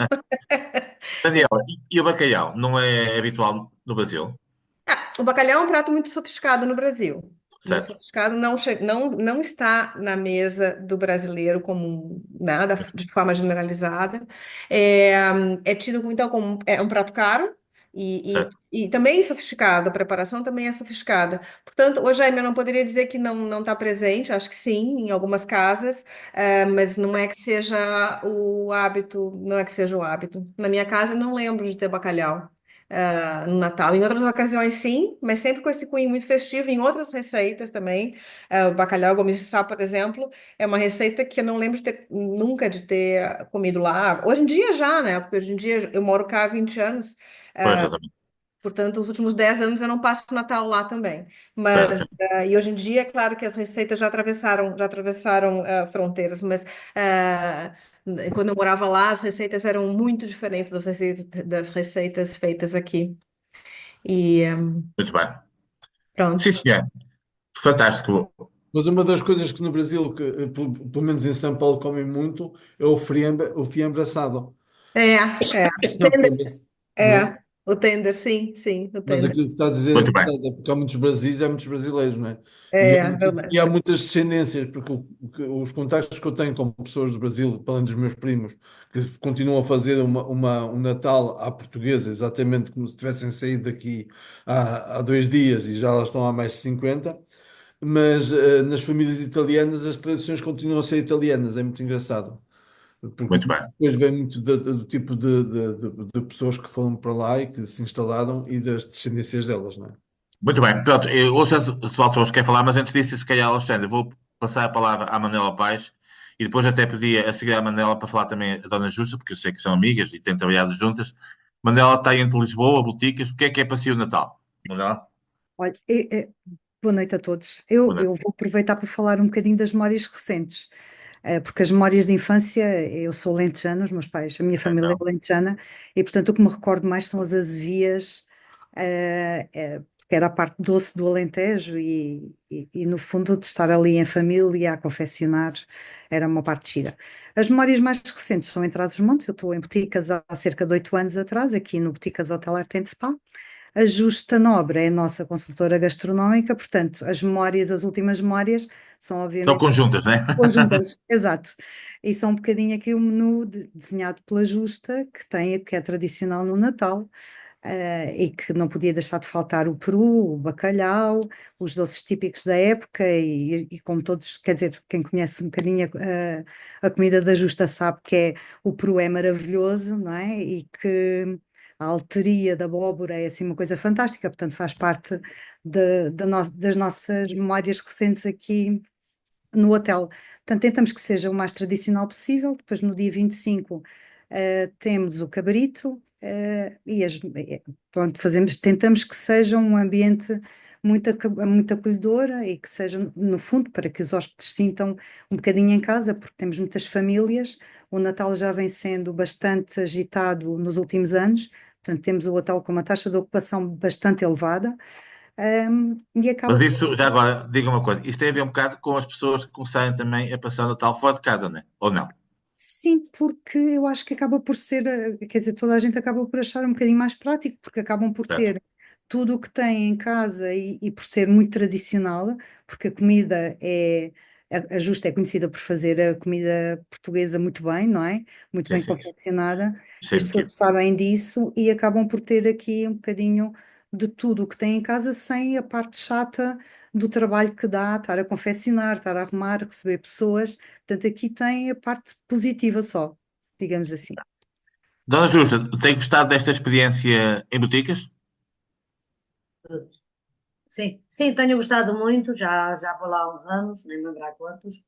Daniela, e o bacalhau? Não é habitual no Brasil? o bacalhau é um prato muito sofisticado no Brasil. Muito Certo. sofisticado, não está na mesa do brasileiro como nada de forma generalizada. É, é tido então como um prato caro Certo. e também sofisticado, a preparação também é sofisticada. Portanto, hoje Jaime, eu não poderia dizer que não está presente, acho que sim, em algumas casas, mas não é que seja o hábito, não é que seja o hábito. Na minha casa, eu não lembro de ter bacalhau no Natal. Em outras ocasiões, sim, mas sempre com esse cunho muito festivo. Em outras receitas também, o bacalhau gomes de sal, por exemplo, é uma receita que eu não lembro nunca de ter comido lá. Hoje em dia já, né? Porque hoje em dia eu moro cá há 20 anos. Pois, exatamente. Portanto, os últimos 10 anos eu não passo o Natal lá também. Certo, Mas, certo. e hoje em dia, é claro que as receitas já atravessaram fronteiras, mas quando eu morava lá, as receitas eram muito diferentes das receitas feitas aqui. E Muito bem. pronto. Sim, senhor. Fantástico. Mas uma das coisas que no Brasil, que, pelo menos em São Paulo, comem muito, é o fiambre assado. É. O Não, tender, não é? o tender, sim, sim, o Mas tender. aquilo que está a dizer é Muito bem. verdade, é porque há muitos Brasis, há muitos brasileiros, não é? É, verdade. E há muitas descendências, porque os contactos que eu tenho com pessoas do Brasil, para além dos meus primos, que continuam a fazer um Natal à portuguesa, exatamente como se tivessem saído daqui há 2 dias e já lá estão há mais de 50. mas nas famílias italianas as tradições continuam a ser italianas, é muito engraçado. Porque Muito bem. depois vem muito do tipo de pessoas que foram para lá e que se instalaram e das descendências delas, não é? Muito bem. Pronto, eu, o Alexandre quer falar, mas antes disso, se calhar, Alexandre, vou passar a palavra à Manela Paes e depois até pedi a seguir à Manela para falar também a Dona Justa, porque eu sei que são amigas e têm trabalhado juntas. Manela está entre Lisboa, Boticas. O que é para si o Natal? Manela? Olha, boa noite a todos. Boa Eu noite. vou aproveitar para falar um bocadinho das memórias recentes, porque as memórias de infância, eu sou lentejana, os meus pais, a minha família é Então, lentejana, e portanto o que me recordo mais são as azevias, que era a parte doce do Alentejo, e no fundo de estar ali em família a confeccionar, era uma parte gira. As memórias mais recentes são em Trás-os-Montes, eu estou em Boticas há cerca de 8 anos atrás, aqui no Boticas Hotel Arte and Spa. A Justa Nobre é a nossa consultora gastronómica, portanto, as últimas memórias são são obviamente conjuntas, né? conjuntas, exato. E são um bocadinho aqui o menu desenhado pela Justa, que é tradicional no Natal, e que não podia deixar de faltar o peru, o bacalhau, os doces típicos da época, e como todos, quer dizer, quem conhece um bocadinho a comida da Justa sabe o peru é maravilhoso, não é? E que a alteria da abóbora é assim uma coisa fantástica, portanto faz parte das nossas memórias recentes aqui no hotel. Portanto, tentamos que seja o mais tradicional possível. Depois, no dia 25, temos o cabrito, pronto, tentamos que seja um ambiente muito acolhedora e que seja, no fundo, para que os hóspedes sintam um bocadinho em casa, porque temos muitas famílias. O Natal já vem sendo bastante agitado nos últimos anos, portanto, temos o hotel com uma taxa de ocupação bastante elevada. E acaba Mas por isso, já agora, diga uma coisa, isto tem a ver um bocado com as pessoas que começarem também a passar o Natal fora de casa, né? Ou não? Sim, porque eu acho que acaba por ser, quer dizer, toda a gente acaba por achar um bocadinho mais prático, porque acabam por Certo. ter tudo o que têm em casa e por ser muito tradicional, porque a comida a Justa é conhecida por fazer a comida portuguesa muito bem, não é? Muito Sim, bem sim. confeccionada, e as Sempre pessoas que. sabem disso e acabam por ter aqui um bocadinho de tudo o que têm em casa, sem a parte chata do trabalho que dá, estar a confeccionar, estar a arrumar, receber pessoas. Portanto, aqui tem a parte positiva só, digamos assim. Dona Justa, tem gostado desta experiência em boticas? Sim, sim, tenho gostado muito, já vou lá há uns anos, nem me lembro há quantos.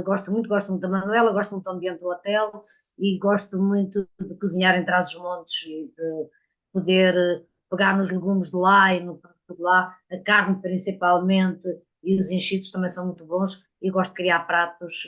Gosto muito da Manuela, gosto muito do ambiente do hotel e gosto muito de cozinhar em Trás-os-Montes e de poder pegar nos legumes de lá e no produto de lá, a carne principalmente e os enchidos também são muito bons e gosto de criar pratos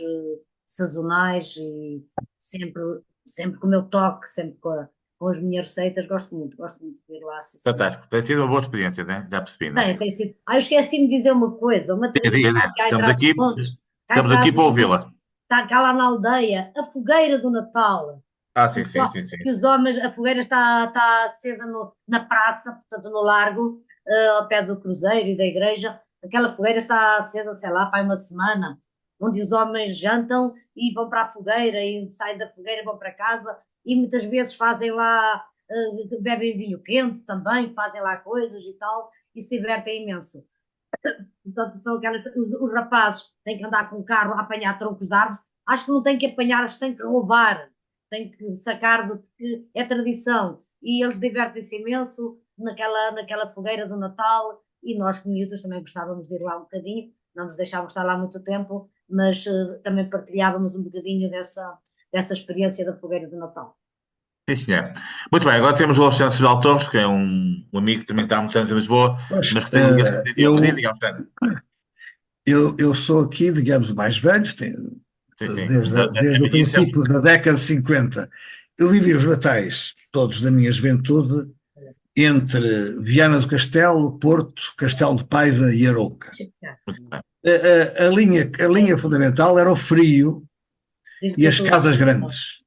sazonais e sempre, sempre com o meu toque, sempre com as minhas receitas, gosto muito de ir lá, sim, senhor. Fantástico. Tem sido uma boa experiência, né? Já percebi, né? Tem sido. Eu esqueci-me de dizer uma coisa, uma Diga, diga, tradição diga. que há em Trás-os-Montes, cá em Estamos aqui para Trás-os-Montes, ouvi-la. está cá lá na aldeia, a fogueira do Natal. Ah, sim, sim, sim, sim. Que os homens, a fogueira está acesa na praça, portanto no largo, ao pé do cruzeiro e da igreja. Aquela fogueira está acesa, sei lá, para uma semana, onde os homens jantam e vão para a fogueira e saem da fogueira e vão para casa e muitas vezes fazem lá, bebem vinho quente também, fazem lá coisas e tal e se divertem imenso. Portanto, são os rapazes têm que andar com o carro a apanhar troncos de árvores. Acho que não têm que apanhar, acho que têm que roubar, têm que sacar, porque é tradição. E eles divertem-se imenso naquela fogueira do Natal. E nós, miúdos, também gostávamos de ir lá um bocadinho. Não nos deixávamos estar lá muito tempo, mas também partilhávamos um bocadinho dessa experiência da fogueira do Natal. Sim, senhor. Muito bem, agora temos o Alexandre Sebel Torres, que é um amigo que também está há muitos anos em Lisboa, Pois, mas que tem ligação de eu, diga, Alexandre. eu sou aqui, digamos, mais velho, Sim, sim. desde o Isso é princípio da década de 50. Eu vivi os natais todos da minha juventude entre Viana do Castelo, Porto, Castelo de Paiva e Arouca. muito bem. A linha fundamental era o frio e as casas grandes.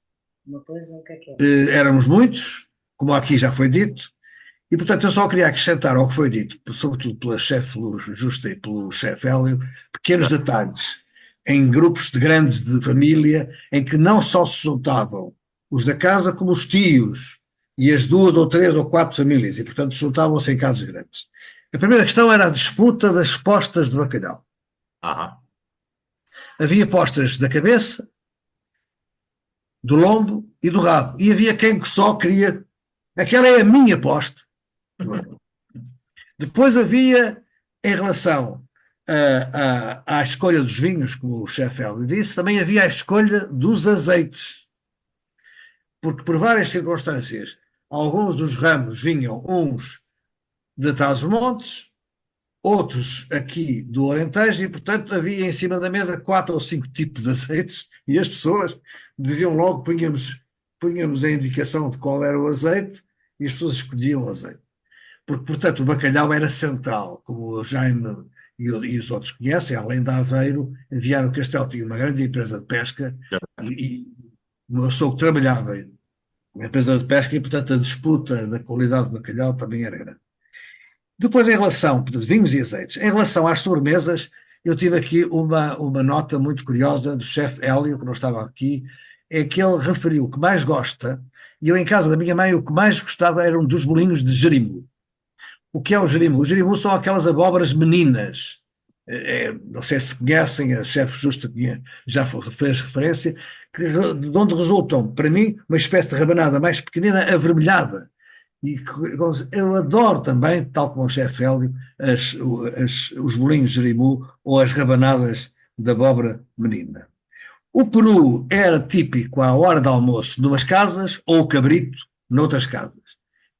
Uma coisa, o que é? Éramos muitos, como aqui já foi dito, e portanto eu só queria acrescentar ao que foi dito, sobretudo pela chefe Luz Justa e pelo chefe Hélio, pequenos detalhes em grupos grandes de família, em que não só se juntavam os da casa, como os tios, e as 2 ou 3 ou 4 famílias, e portanto juntavam-se em casas grandes. A primeira questão era a disputa das postas de bacalhau. Aham. Havia postas da cabeça, do lombo e do rabo. E havia quem só queria. Aquela é a minha posta. Depois havia, em relação à escolha dos vinhos, como o chefe Hélio disse, também havia a escolha dos azeites. Porque por várias circunstâncias, alguns dos ramos vinham uns de Trás-os-Montes, outros aqui do Alentejo, e portanto havia em cima da mesa 4 ou 5 tipos de azeites, e as pessoas diziam logo, punhamos a indicação de qual era o azeite, e as pessoas escolhiam o azeite. Porque, portanto, o bacalhau era central, como o Jaime e os outros conhecem, além de Aveiro, Viana do Castelo tinha uma grande empresa de pesca, e uma pessoa que trabalhava na empresa de pesca, e portanto a disputa da qualidade do bacalhau também era grande. Depois, em relação, portanto, vinhos e azeites, em relação às sobremesas, eu tive aqui uma nota muito curiosa do chefe Hélio, que não estava aqui, é que ele referiu que mais gosta, e eu em casa da minha mãe o que mais gostava eram dos bolinhos de jerimum. O que é o jerimum? O jerimum são aquelas abóboras meninas. Não sei se conhecem, a chefe Justa já fez referência, de onde resultam, para mim, uma espécie de rabanada mais pequenina, avermelhada. E eu adoro também, tal como o chefe Hélio, os bolinhos de jerimum ou as rabanadas de abóbora menina. O peru era típico à hora de almoço numas casas ou o cabrito noutras casas.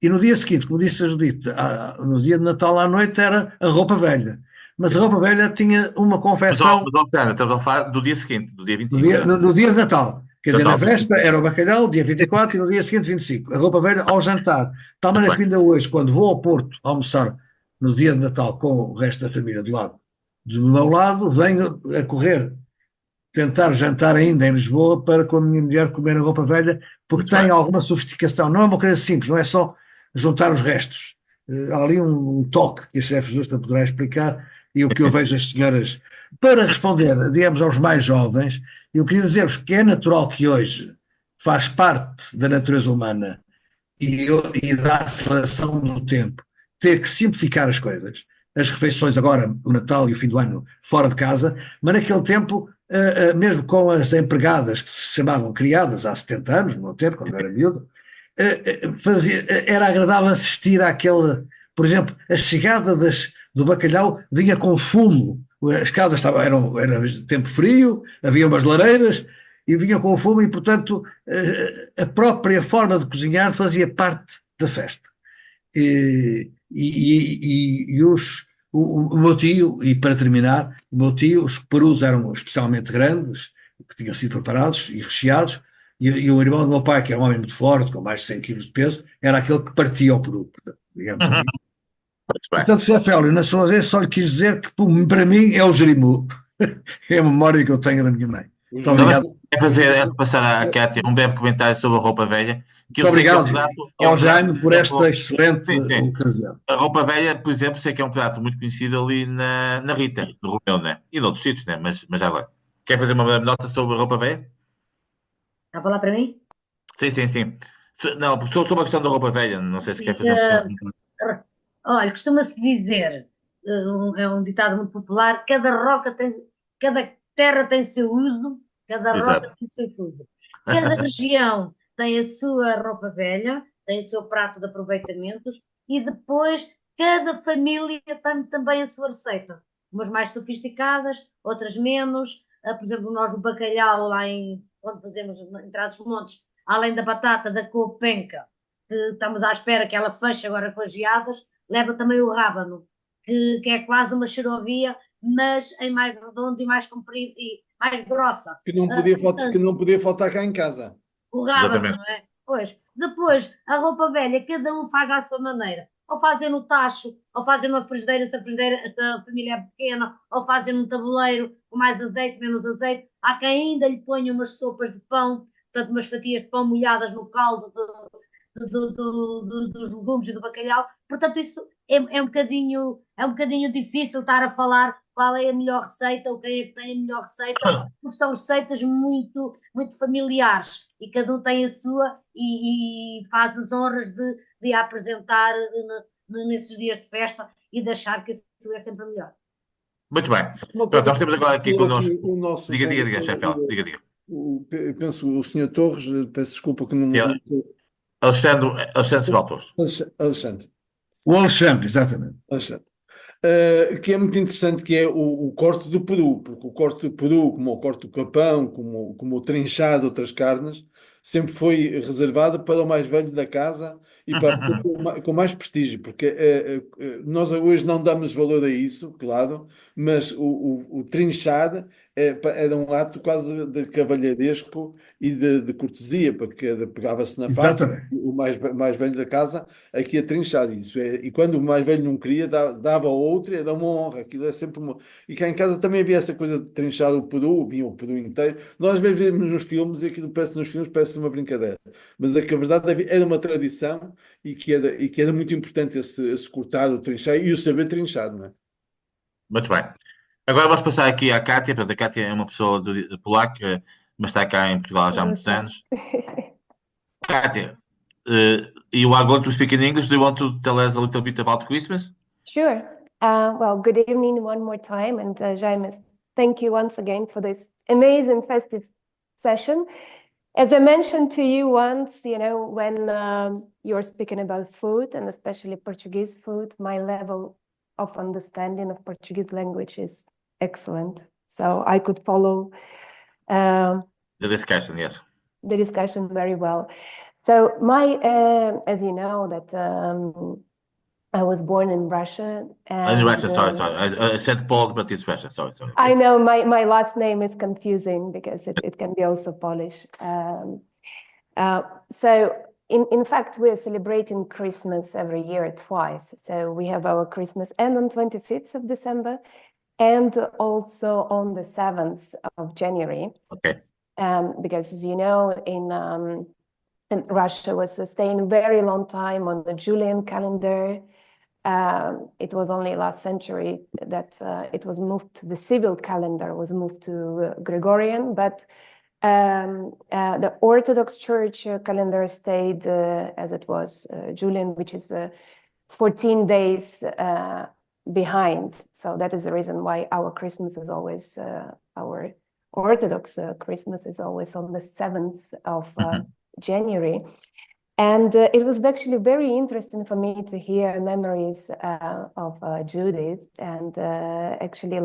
E no dia seguinte, como disse a Judite, no dia de Natal à noite era a roupa velha. Mas a roupa velha tinha uma confecção Pera, estamos a falar do dia seguinte, do dia no 25, dia, certo? no dia de Natal. Quer dizer, na Natal. véspera era o bacalhau, dia 24, e no dia seguinte 25. A roupa velha ao jantar. De tal maneira que ainda hoje, quando vou ao Porto almoçar no dia de Natal com o resto da família do meu lado, venho a correr tentar jantar ainda em Lisboa para com a minha mulher comer a roupa velha, porque Muito tem bem. alguma sofisticação. Não é uma coisa simples, não é só juntar os restos. Há ali um toque que a chefe Justa poderá explicar e o que eu vejo as senhoras. Para responder, digamos, aos mais jovens, eu queria dizer-vos que é natural que hoje faz parte da natureza humana e da aceleração do tempo ter que simplificar as coisas. As refeições agora, o Natal e o fim do ano, fora de casa, mas naquele tempo, mesmo com as empregadas que se chamavam criadas há 70 anos, no meu tempo, quando eu era miúdo, era agradável assistir àquele, por exemplo, a chegada do bacalhau vinha com fumo, as casas era tempo frio, havia umas lareiras e vinha com fumo e, portanto, a própria forma de cozinhar fazia parte da festa. O meu tio, e para terminar, o meu tio, os perus eram especialmente grandes, que tinham sido preparados e recheados, e o irmão do meu pai, que era um homem muito forte, com mais de 100 quilos de peso, era aquele que partia o peru, digamos assim. Muito bem. Portanto, Zé Félio, na sua vez, só lhe quis dizer que para mim é o jerimum. É a memória que eu tenho da minha mãe. Muito Não, mas obrigado. é passar à Cátia um breve comentário sobre a roupa velha, que eu Muito sei que é um obrigado prato, ao Jaime por esta excelente sim, sim. ocasião. A roupa velha, por exemplo, sei que é um prato muito conhecido ali na Rita, no Romeu, né? E noutros sítios, né? Mas já agora. Quer fazer uma breve nota sobre a roupa velha? Está a falar para mim? Sim, sim, sim. Não, sobre a questão da roupa velha, não sei se quer fazer um. Olha, costuma-se dizer, é um ditado muito popular, cada terra tem seu uso, cada roca Exato. tem seu fuso. Cada região tem a sua roupa velha, tem o seu prato de aproveitamentos e depois cada família tem também a sua receita. Umas mais sofisticadas, outras menos. Por exemplo, nós o bacalhau lá onde fazemos em Trás-os-Montes, além da batata, da couve penca, que estamos à espera que ela feche agora com as geadas, leva também o rábano, que é quase uma xerovia, mas em mais redondo e mais comprido e mais grossa. Que não podia faltar cá em casa. O rábano, Exatamente. não é? Pois. Depois, a roupa velha, cada um faz à sua maneira. Ou fazem no tacho, ou fazem numa frigideira, se a família é pequena, ou fazem num tabuleiro, com mais azeite, menos azeite. Há quem ainda lhe ponha umas sopas de pão, portanto, umas fatias de pão molhadas no caldo dos legumes e do bacalhau. Portanto, isso é um bocadinho difícil estar a falar qual é a melhor receita ou quem é que tem a melhor receita, porque são receitas muito, muito familiares e cada um tem a sua e faz as honras de a apresentar nesses dias de festa e de achar que isso é sempre melhor. Muito bem. Uma Pronto, coisa nós temos agora aqui que connosco. o nosso Diga, Chefela, diga. eu penso o senhor Torres, peço desculpa que não Que é Alexandre Baltosto. Alexandre. O Alexandre, exatamente. Alexandre. Que é muito interessante, que é o corte do peru, porque o corte do peru, como o corte do capão, como o trinchado de outras carnes, sempre foi reservado para o mais velho da casa e para a pessoa com mais prestígio, porque nós hoje não damos valor a isso, claro, mas o trinchado era um ato quase de cavalheiresco e de cortesia, porque pegava-se na faca, Exatamente. o mais velho da casa aqui a trinchar isso. E quando o mais velho não queria, dava ao outro e era uma honra. Aquilo é sempre uma. E cá em casa também havia essa coisa de trinchar o peru, vinha o peru inteiro. Nós às vezes vemos nos filmes e aquilo parece nos filmes, parece uma brincadeira. Mas é que a verdade era uma tradição e que era muito importante esse cortar, o trinchar e o saber trinchar, não é? Muito bem. Agora vamos passar aqui à Kátia. Portanto, a Kátia é uma pessoa polaca, mas está cá em Portugal já há muitos anos. Kátia, you are going to speak in English. Do you want to tell us a little bit about Christmas? Sure. Well, good evening one more time. And Jaime, thank you once again for this amazing festive session. As I mentioned to you once, when you're speaking about food and especially Portuguese food, my level of understanding of Portuguese language is excellent. So I could follow The discussion, yes. the discussion very well. So as you know, that I was born in Russia. In Russia, sorry. I said Poland, but it's Russia. Sorry. I know my last name is confusing because it can be also Polish. So in fact, we're celebrating Christmas every year twice. So we have our Christmas and on 25th of December and also on the 7th of January. Okay. Because as you know, in Russia was staying a very long time on the Julian calendar. It was only last century that it was moved to the civil calendar, was moved to Gregorian, but the Orthodox Church calendar stayed as it was, Julian, which is 14 days behind. So that is the reason why our Christmas is always, our Orthodox Christmas is always on the 7th of January. And it was actually very interesting for me to hear memories of Judith, and actually,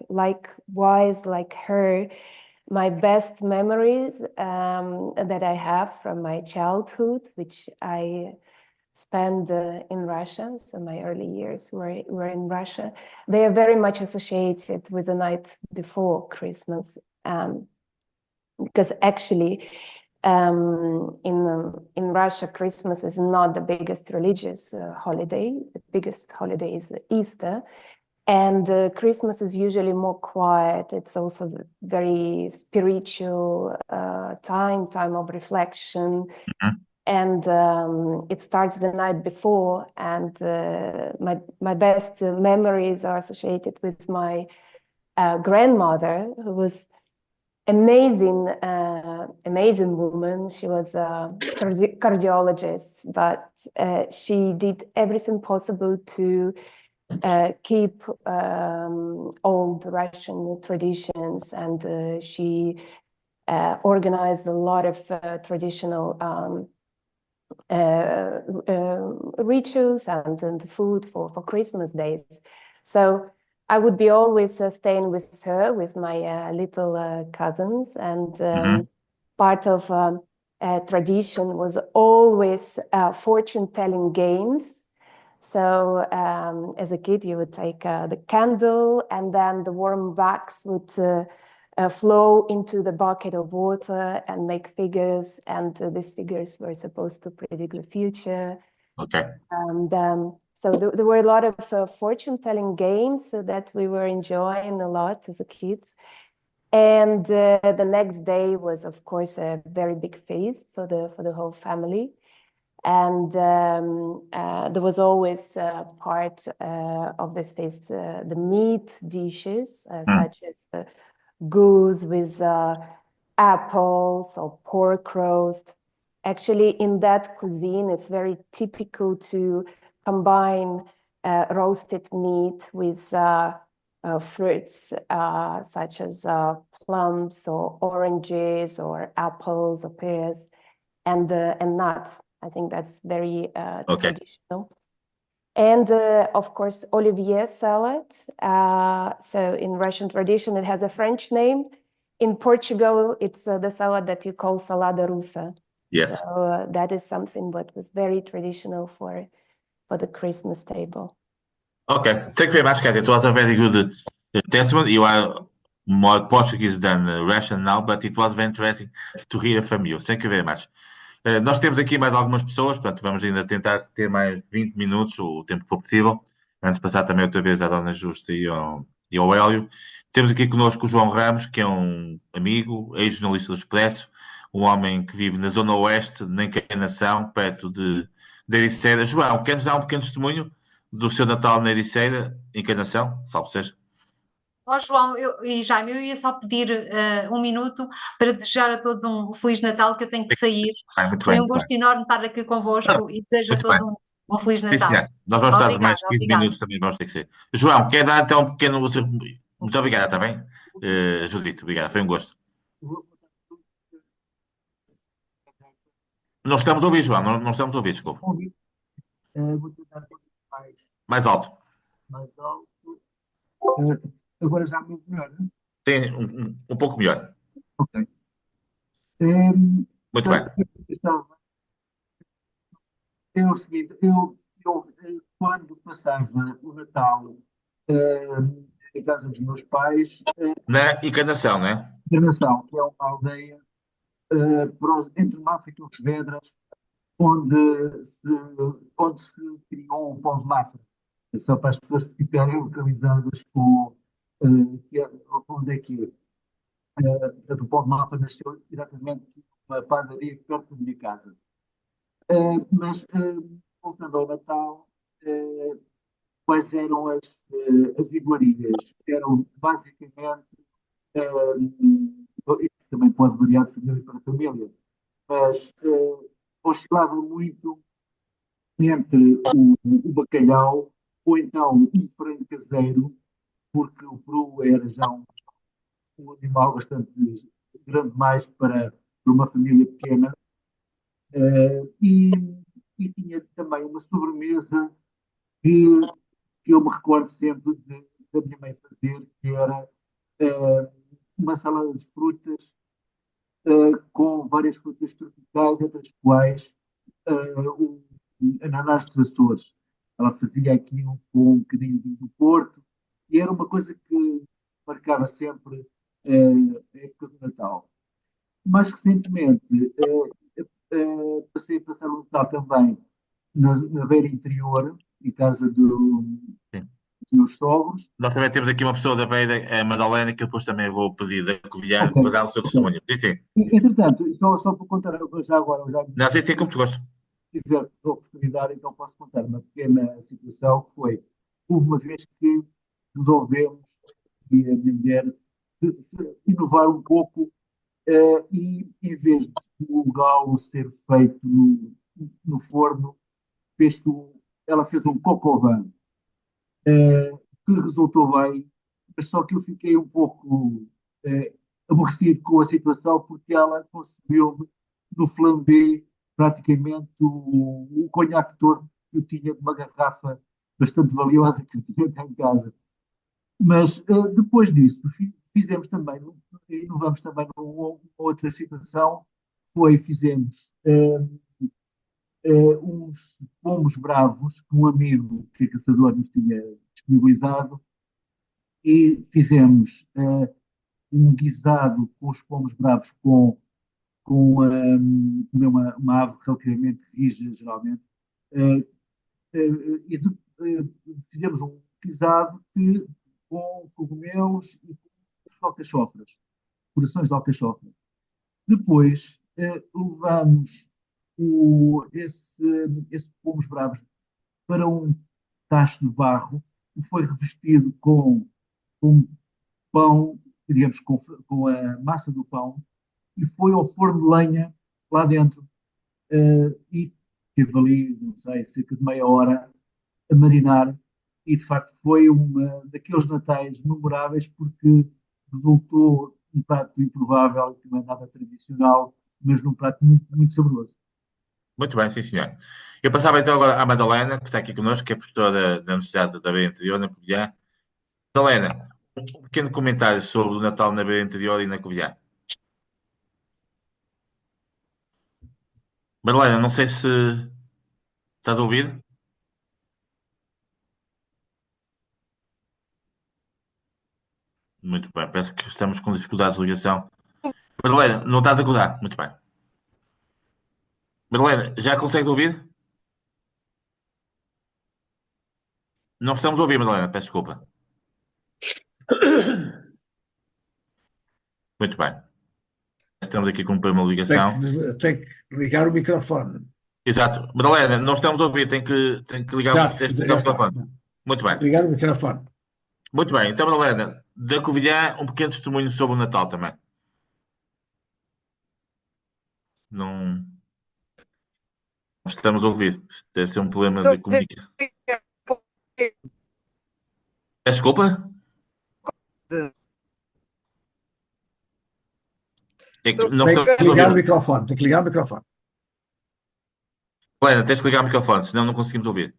likewise, like her, my best memories that I have from my childhood, which I spent in Russia. So my early years were in Russia. They are very much associated with the night before Christmas, because actually. In Russia, Christmas is not the biggest religious holiday. The biggest holiday is Easter, and Christmas is usually more quiet. It's also very spiritual time of reflection, and it starts the night before. And my best memories are associated with my grandmother, who was amazing woman. She was a cardiologist, but she did everything possible to keep old Russian traditions, and she organized a lot of traditional rituals and food for Christmas days. So I would be always staying with her, with my little cousins, and part of tradition was always fortune-telling games. So as a kid, you would take the candle, and then the warm wax would flow into the bucket of water and make figures, and these figures were supposed to predict the future. Okay. And so there were a lot of fortune-telling games that we were enjoying a lot as a kids. And the next day was, of course, a very big feast for the whole family. And there was always part of this feast, the meat dishes, such as goose with apples or pork roast. Actually, in that cuisine, it's very typical to combine roasted meat with fruits such as plums or oranges or apples or pears and nuts. I think that's very Okay. traditional. And of course, Olivier salad. So in Russian tradition, it has a French name. In Portugal, it's the salad that you call salada russa. Yes. So that is something that was very traditional for the Christmas table. Okay. Thank you very much, Katia. It was a very good testimony. You are more Portuguese than Russian now, but it was very interesting to hear from you. Thank you very much. Nós temos aqui mais algumas pessoas, portanto, vamos ainda tentar ter mais 20 minutos, o tempo que for possível, antes de passar também outra vez à Dona Justa e ao Hélio. Temos aqui connosco o João Ramos, que é um amigo, ex-jornalista do Expresso, um homem que vive na Zona Oeste, na Encarnação, perto de Ericeira. João, quer nos dar um pequeno testemunho do seu Natal na Ericeira, Encarnação? Salve seja. Ó João e Jaime, eu ia só pedir um minuto para desejar a todos um Feliz Natal, que eu tenho que sair. Muito Foi bem, um muito gosto bem. enorme estar aqui convosco e desejo a Muito todos bem. um Feliz Sim, Natal. senhor. Nós vamos estar mais Obrigada, 15 minutos também, vamos ter que ser. João, quer dar então um pequeno. Muito obrigado, está bem? Judite, obrigado, foi um gosto. Não estamos a ouvir, João, não estamos a ouvir, desculpa. Vou tentar pôr Mais alto. mais alto. Agora já muito melhor, né? Tem um pouco melhor. Ok. Muito bem. É o seguinte, eu quando passava o Natal em casa dos meus pais, Na Encarnação, não é? Encarnação, que é uma aldeia entre Mafra e Torres Vedras, onde se criou o pão de Mafra. É só para as pessoas ficarem localizadas com onde é que é. Portanto, o pão de Mafra nasceu exatamente numa padaria perto da minha casa. Mas, voltando ao Natal, quais eram as iguarias? Eram basicamente, isso também pode variar de família para família, mas oscilava muito entre o bacalhau ou então um frango caseiro, porque o peru era já um animal bastante grande demais para uma família pequena. E tinha também uma sobremesa que eu me recordo sempre da minha mãe fazer, que era uma salada de frutas com várias frutas tropicais, entre as quais o ananás dos Açores. Ela fazia aquilo com um bocadinho de vinho do Porto e era uma coisa que marcava sempre a época do Natal. Mais recentemente, passei a passar o Natal também na beira interior, em casa dos meus sogros. Nós também temos aqui uma pessoa da Beira, a Madalena, que eu depois também vou pedir da Covilhã Ok. para dar o seu testemunho. Sim, sim. Entretanto, só para contar já agora, já Não, sim, como tu gostas. tiver a oportunidade, então posso contar uma pequena situação que foi, houve uma vez que resolvemos, e a minha mulher, inovar um pouco e em vez de o galo ser feito no forno, ela fez um coq au vin, que resultou bem, mas só que eu fiquei um pouco aborrecido com a situação porque ela consumiu-me no flambé praticamente o conhaque todo que eu tinha de uma garrafa bastante valiosa que eu tinha cá em casa. Mas depois disso fizemos também, inovamos também numa outra situação, fizemos uns pombos bravos que um amigo que é caçador nos tinha disponibilizado e fizemos um guisado com os pombos bravos com uma ave relativamente rija, geralmente, e fizemos um guisado com cogumelos e com alcachofras, corações de alcachofra. Depois levamos esse pombos bravos para um tacho de barro que foi revestido com pão, digamos, com a massa do pão, e foi ao forno de lenha lá dentro. E teve ali, não sei, cerca de meia hora a marinar e de facto foi uma daqueles natais memoráveis porque resultou um prato improvável, que não é nada tradicional, mas num prato muito, muito saboroso. Muito bem, sim, senhor. Eu passava então agora à Madalena, que está aqui connosco, que é professora da Universidade da Beira Interior, na Covilhã. Madalena, um pequeno comentário sobre o Natal na Beira Interior e na Covilhã. Madalena, não sei se estás a ouvir. Muito bem, parece que estamos com dificuldades de ligação. Madalena, não estás a acordar? Muito bem. Madalena, já consegues ouvir? Não estamos a ouvir, Madalena, peço desculpa. Muito bem. Estamos aqui com um problema de ligação. Tem que ligar o microfone. Exato. Madalena, não estamos a ouvir, tem que ligar, tens de ligar Já o está. telefone. Muito bem. Ligar o microfone. Muito bem. Então, Madalena, da Covilhã, um pequeno testemunho sobre o Natal também. Não estamos a ouvir. Deve ser um problema de comunicação. Desculpa? É que não Tem estamos que a ligar o ouvir. microfone. Tem que ligar o microfone. Madalena, tens de ligar o microfone, senão não conseguimos ouvir.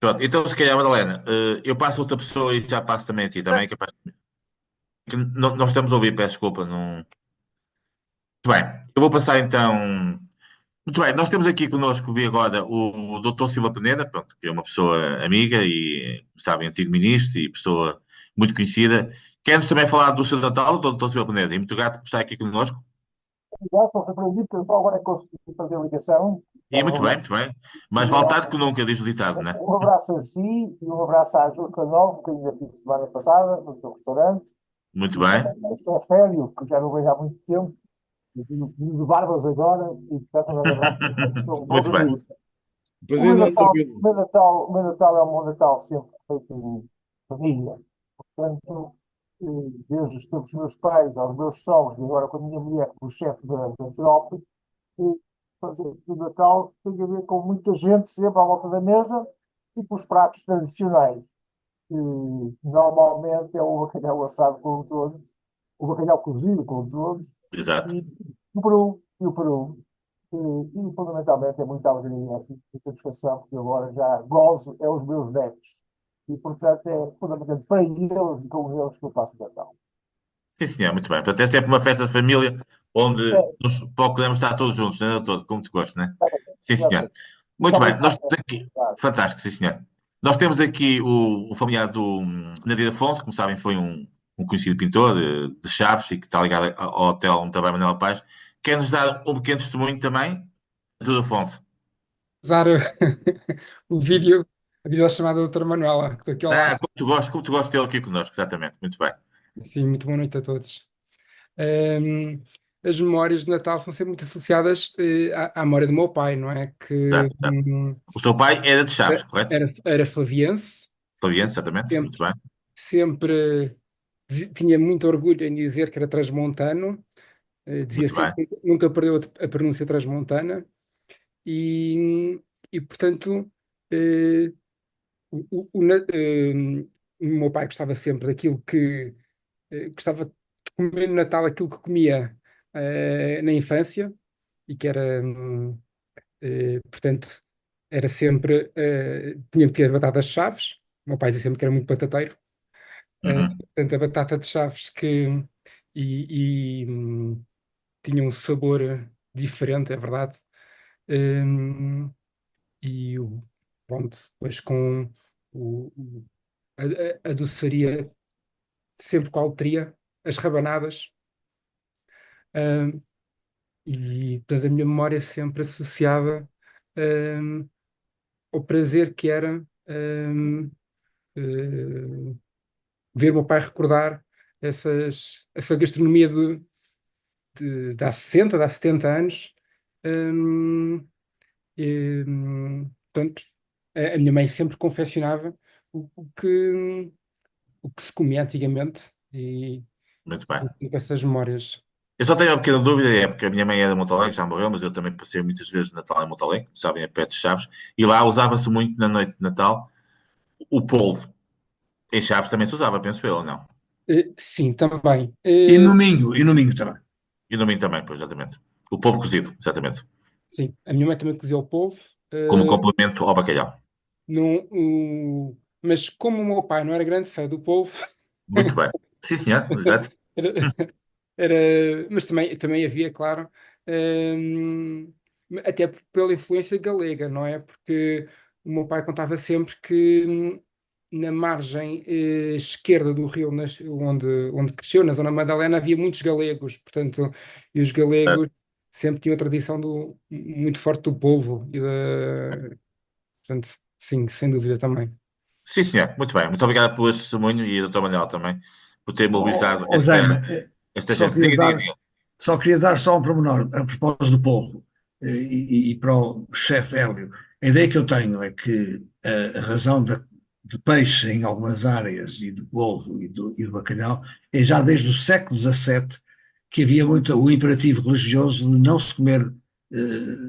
Pronto, então se calhar, Madalena, eu passo a outra pessoa e já passo também a ti, também, que não estamos a ouvir, peço desculpa. Não... Muito bem, eu vou passar então. Muito bem, nós temos aqui connosco, vi agora, o Dr. Silva Peneda, pronto, que é uma pessoa amiga e, sabe, antigo ministro e pessoa muito conhecida. Quer-nos também falar do seu Natal, o Dr. Silva Peneda, e muito grato por estar aqui connosco. Já estou surpreendido que eu só agora consegui fazer a ligação. E muito bem, muito bem. Mais vale tarde que nunca, diz o ditado, não é? Um abraço a si e um abraço à Justa Novo, que ainda tive semana passada no seu restaurante. Muito bem. Estou a Fério, que já não vejo há muito tempo. Eu tenho de barbas agora e, portanto, um grande abraço para todos. São bons Muito bem. amigos. Pois O meu ainda Natal, ouvi-lo. o meu Natal é um Natal sempre feito em família. Portanto, desde os tempos dos meus pais, aos meus sogros, e agora com a minha mulher, como chefe da Metrópole, fazer o Natal tem a ver com muita gente sempre à volta da mesa e com os pratos tradicionais. Que normalmente é o bacalhau assado com todos, o bacalhau cozido com todos, Exato. e o peru, e o peru. E fundamentalmente é muita alegria e satisfação, porque eu agora já gozo é os meus netos. E, portanto, é fundamentalmente para eles e com eles que eu passo o Natal. Sim, senhor, muito bem. Portanto, é sempre uma festa de família onde É, nos podemos estar todos juntos, né, doutor? Como te gosto, né? Sim, senhor. exatamente. Muito Muito bem. Nós obrigado. temos aqui. Fantástico, sim, senhor. Nós temos aqui o familiar do Nadir Afonso, como sabem, foi um conhecido pintor de Chaves e que está ligado ao hotel onde trabalha Manuel Paz. Quer-nos dar um pequeno testemunho também, Nadir Afonso? Usar o vídeo, a videochamada da doutora Manuela, que estou aqui ao lado. Como tu gostas de tê-lo aqui connosco, exatamente. Muito bem. Sim, muito boa noite a todos. As memórias de Natal são sempre muito associadas à memória do meu pai, não é? Que Exato, exato. O seu pai era de Chaves, correto? era flaviense, Flaviense, exatamente. Muito bem. sempre tinha muito orgulho em dizer que era transmontano, dizia Muito bem. sempre que nunca perdeu a pronúncia transmontana, e portanto, eh, o meu pai gostava sempre daquilo que gostava de comer no Natal aquilo que comia na infância e que era, portanto, era sempre, tinha que ter batatas chaves. O meu pai dizia sempre que era muito batateiro. Portanto, a batata de chaves tinha um sabor diferente, é verdade. E pronto, depois com a doçaria sempre com a alteria, as rabanadas, e toda a minha memória sempre associada ao prazer que era ver o meu pai recordar essa gastronomia de há 60, de há 70 anos. Portanto, a minha mãe sempre confeccionava o que se comia antigamente e Muito bem. essas memórias. Eu só tenho uma pequena dúvida, é porque a minha mãe é de Montalegre, já morreu, mas eu também passei muitas vezes Natal em Montalegre, sabem, é perto de Chaves, e lá usava-se muito na noite de Natal o polvo. Em Chaves também se usava, penso eu, ou não? Sim, também. E no Minho também. E no Minho também, pois, exatamente. O polvo cozido, exatamente. Sim, a minha mãe também cozia o polvo. Como eh, complemento ao bacalhau. mas como o meu pai não era grande fã do polvo, Muito bem. Sim, senhor, exato. era, mas também havia, claro, hum, até pela influência galega, não é? Porque o meu pai contava sempre que na margem esquerda do rio, onde cresceu, na Zona Madalena, havia muitos galegos, portanto, e os galegos sempre tinham a tradição muito forte do polvo, portanto, sim, sem dúvida também. Sim, senhor, muito bem. Muito obrigado pelo este testemunho e Dr. Manuel também por ter mobilizado Jaime, esta só gente. queria Diga, diga, dar, diga. só queria dar só um pormenor a propósito do polvo e para o chefe Hélio. A ideia que eu tenho é que a razão de peixe em algumas áreas e do polvo e do bacalhau é já desde o século XVII que havia muito o imperativo religioso de não se comer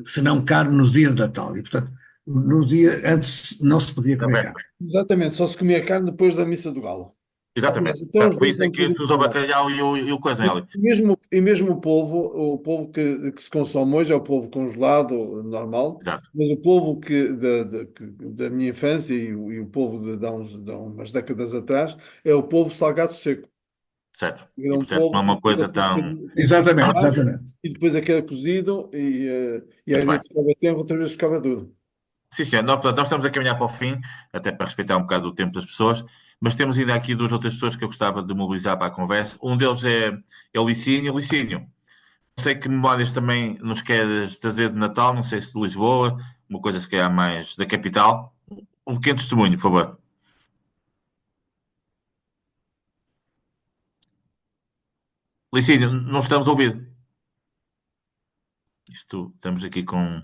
senão carne no dia de Natal. E, portanto, no dia antes não se podia comer Também. carne. Exatamente, só se comia carne depois da missa do Galo. Mas Exatamente. então os Por dois isso é são que tu usa o tradicionais. bacalhau e o coisa, Hélio. E mesmo o polvo que se consome hoje é o polvo congelado, normal, Exato. mas o polvo da minha infância e o polvo de há umas décadas atrás é o polvo salgado seco. Certo. Era E um portanto não é polvo que uma depois coisa é ser tão. Exatamente, queimado exatamente. e depois é que era cozido e às Muito bem. vezes ficava tenro, outra vez ficava duro. Sim, senhor. Portanto, nós estamos a caminhar para o fim, até para respeitar um bocado o tempo das pessoas, mas temos ainda aqui duas outras pessoas que eu gostava de mobilizar para a conversa. Um deles é o Licínio. Licínio, não sei que memórias também nos queres trazer de Natal, não sei se de Lisboa, uma coisa se calhar mais da capital. Um pequeno testemunho, por favor. Licínio, não estamos a ouvir. Estamos aqui com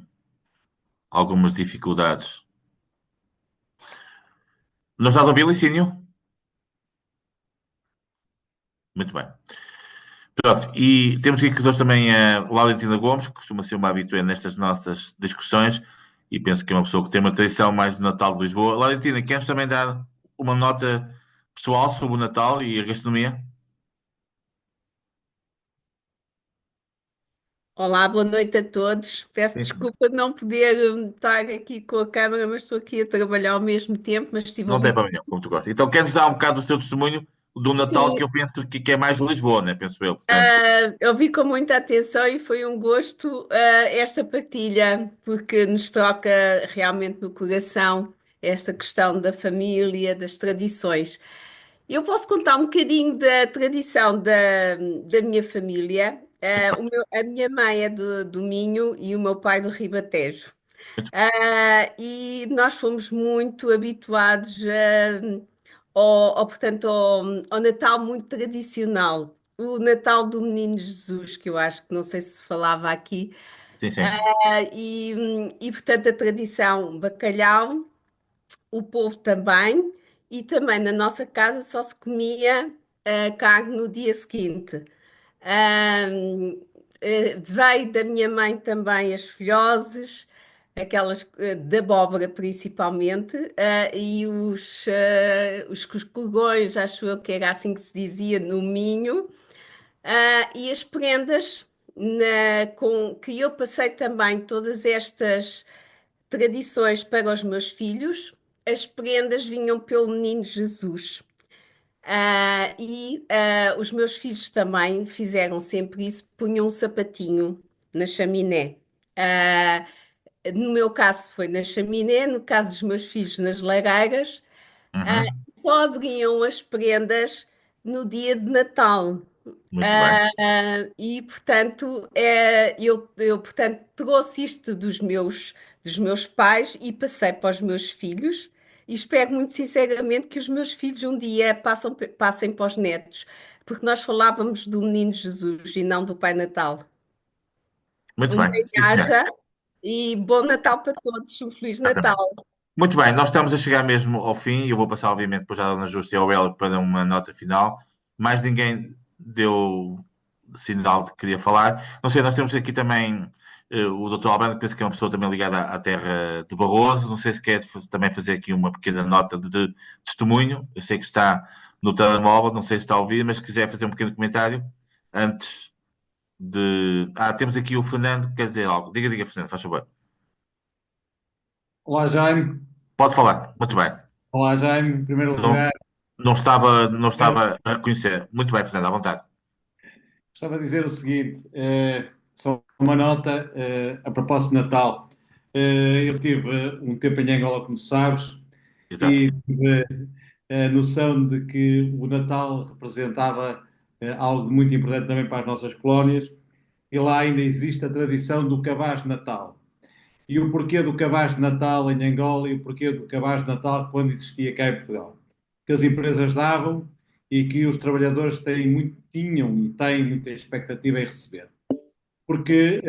algumas dificuldades. Não estás a ouvir, Licínio? Muito bem. Pronto, e temos aqui connosco também a Laurentina Gomes, que costuma ser uma habitué nestas nossas discussões, e penso que é uma pessoa que tem uma tradição mais do Natal de Lisboa. Laurentina, queres também dar uma nota pessoal sobre o Natal e a gastronomia? Olá, boa noite a todos. Peço Sim. desculpa de não poder estar aqui com a câmara, mas estou aqui a trabalhar ao mesmo tempo, mas estive a Não tem ouvir. problema nenhum, como tu gostas. Então, queres dar um bocado do teu testemunho do Natal, que Sim, eu penso que é mais de Lisboa, né? Penso eu, portanto. eu vi com muita atenção e foi um gosto esta partilha, porque nos toca realmente no coração esta questão da família, das tradições. Eu posso contar um bocadinho da tradição da minha família. A minha mãe é do Minho e o meu pai do Ribatejo. E nós fomos muito habituados portanto, ao Natal muito tradicional. O Natal do Menino Jesus, que eu acho que não sei se falava aqui. Sim, sim. Portanto, a tradição bacalhau, o povo também, e também na nossa casa só se comia carne no dia seguinte. Ahm, Veio da minha mãe também as filhoses, aquelas de abóbora principalmente, e os coscorgões, acho eu que era assim que se dizia no Minho, e as prendas que eu passei também todas estas tradições para os meus filhos, as prendas vinham pelo Menino Jesus. Os meus filhos também fizeram sempre isso, punham um sapatinho na chaminé. Ah, no meu caso foi na chaminé, no caso dos meus filhos nas lareiras. Ah, Uhum. Só abriam as prendas no dia de Natal. Muito bem. Portanto, portanto, trouxe isto dos meus pais e passei para os meus filhos e espero muito sinceramente que os meus filhos um dia passem para os netos, porque nós falávamos do Menino Jesus e não do Pai Natal. Muito Um bem. Sim, senhor. bem-aja e bom Natal para todos, um Feliz Natal. Exatamente. Muito bem, nós estamos a chegar mesmo ao fim e eu vou passar, obviamente, depois à Dona Justa e ao Hélio para uma nota final. Mais ninguém sinal de que queria falar. Não sei, nós temos aqui também o Dr. Albano, que penso que é uma pessoa também ligada à terra de Barroso. Não sei se quer também fazer aqui uma pequena nota de testemunho. Eu sei que está no telemóvel, não sei se está a ouvir, mas se quiser fazer um pequeno comentário antes de. Temos aqui o Fernando, que quer dizer algo. Diga, Fernando, faz favor. Olá, Jaime. Pode falar, muito bem. Olá, Jaime. Em primeiro lugar, Não estava a reconhecer. Muito bem, Fernando, à vontade. gostava de dizer o seguinte: só uma nota a propósito de Natal. Eu tive um tempo em Angola, como tu sabes, Exato. e tive a noção de que o Natal representava algo muito importante também para as nossas colónias, e lá ainda existe a tradição do cabaz de Natal. E o porquê do cabaz de Natal em Angola e o porquê do cabaz de Natal quando existia cá em Portugal. Que as empresas davam e que os trabalhadores tinham e têm muita expectativa em receber. Porque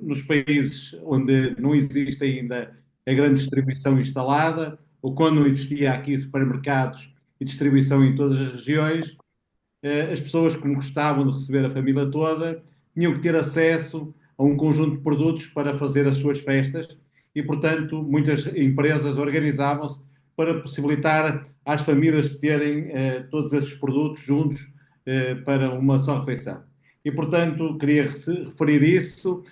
nos países onde não existe ainda a grande distribuição instalada, ou quando não existia aqui supermercados e distribuição em todas as regiões, as pessoas que gostavam de receber a família toda tinham que ter acesso a um conjunto de produtos para fazer as suas festas e, portanto, muitas empresas organizavam-se para possibilitar às famílias terem todos esses produtos juntos para uma só refeição. E, portanto, queria referir isso.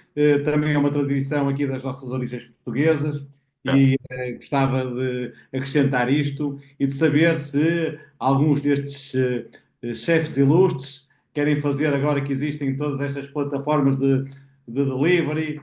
Também é uma tradição aqui das nossas origens portuguesas e gostava de acrescentar isto e de saber se alguns destes chefes ilustres querem fazer, agora que existem todas estas plataformas de delivery,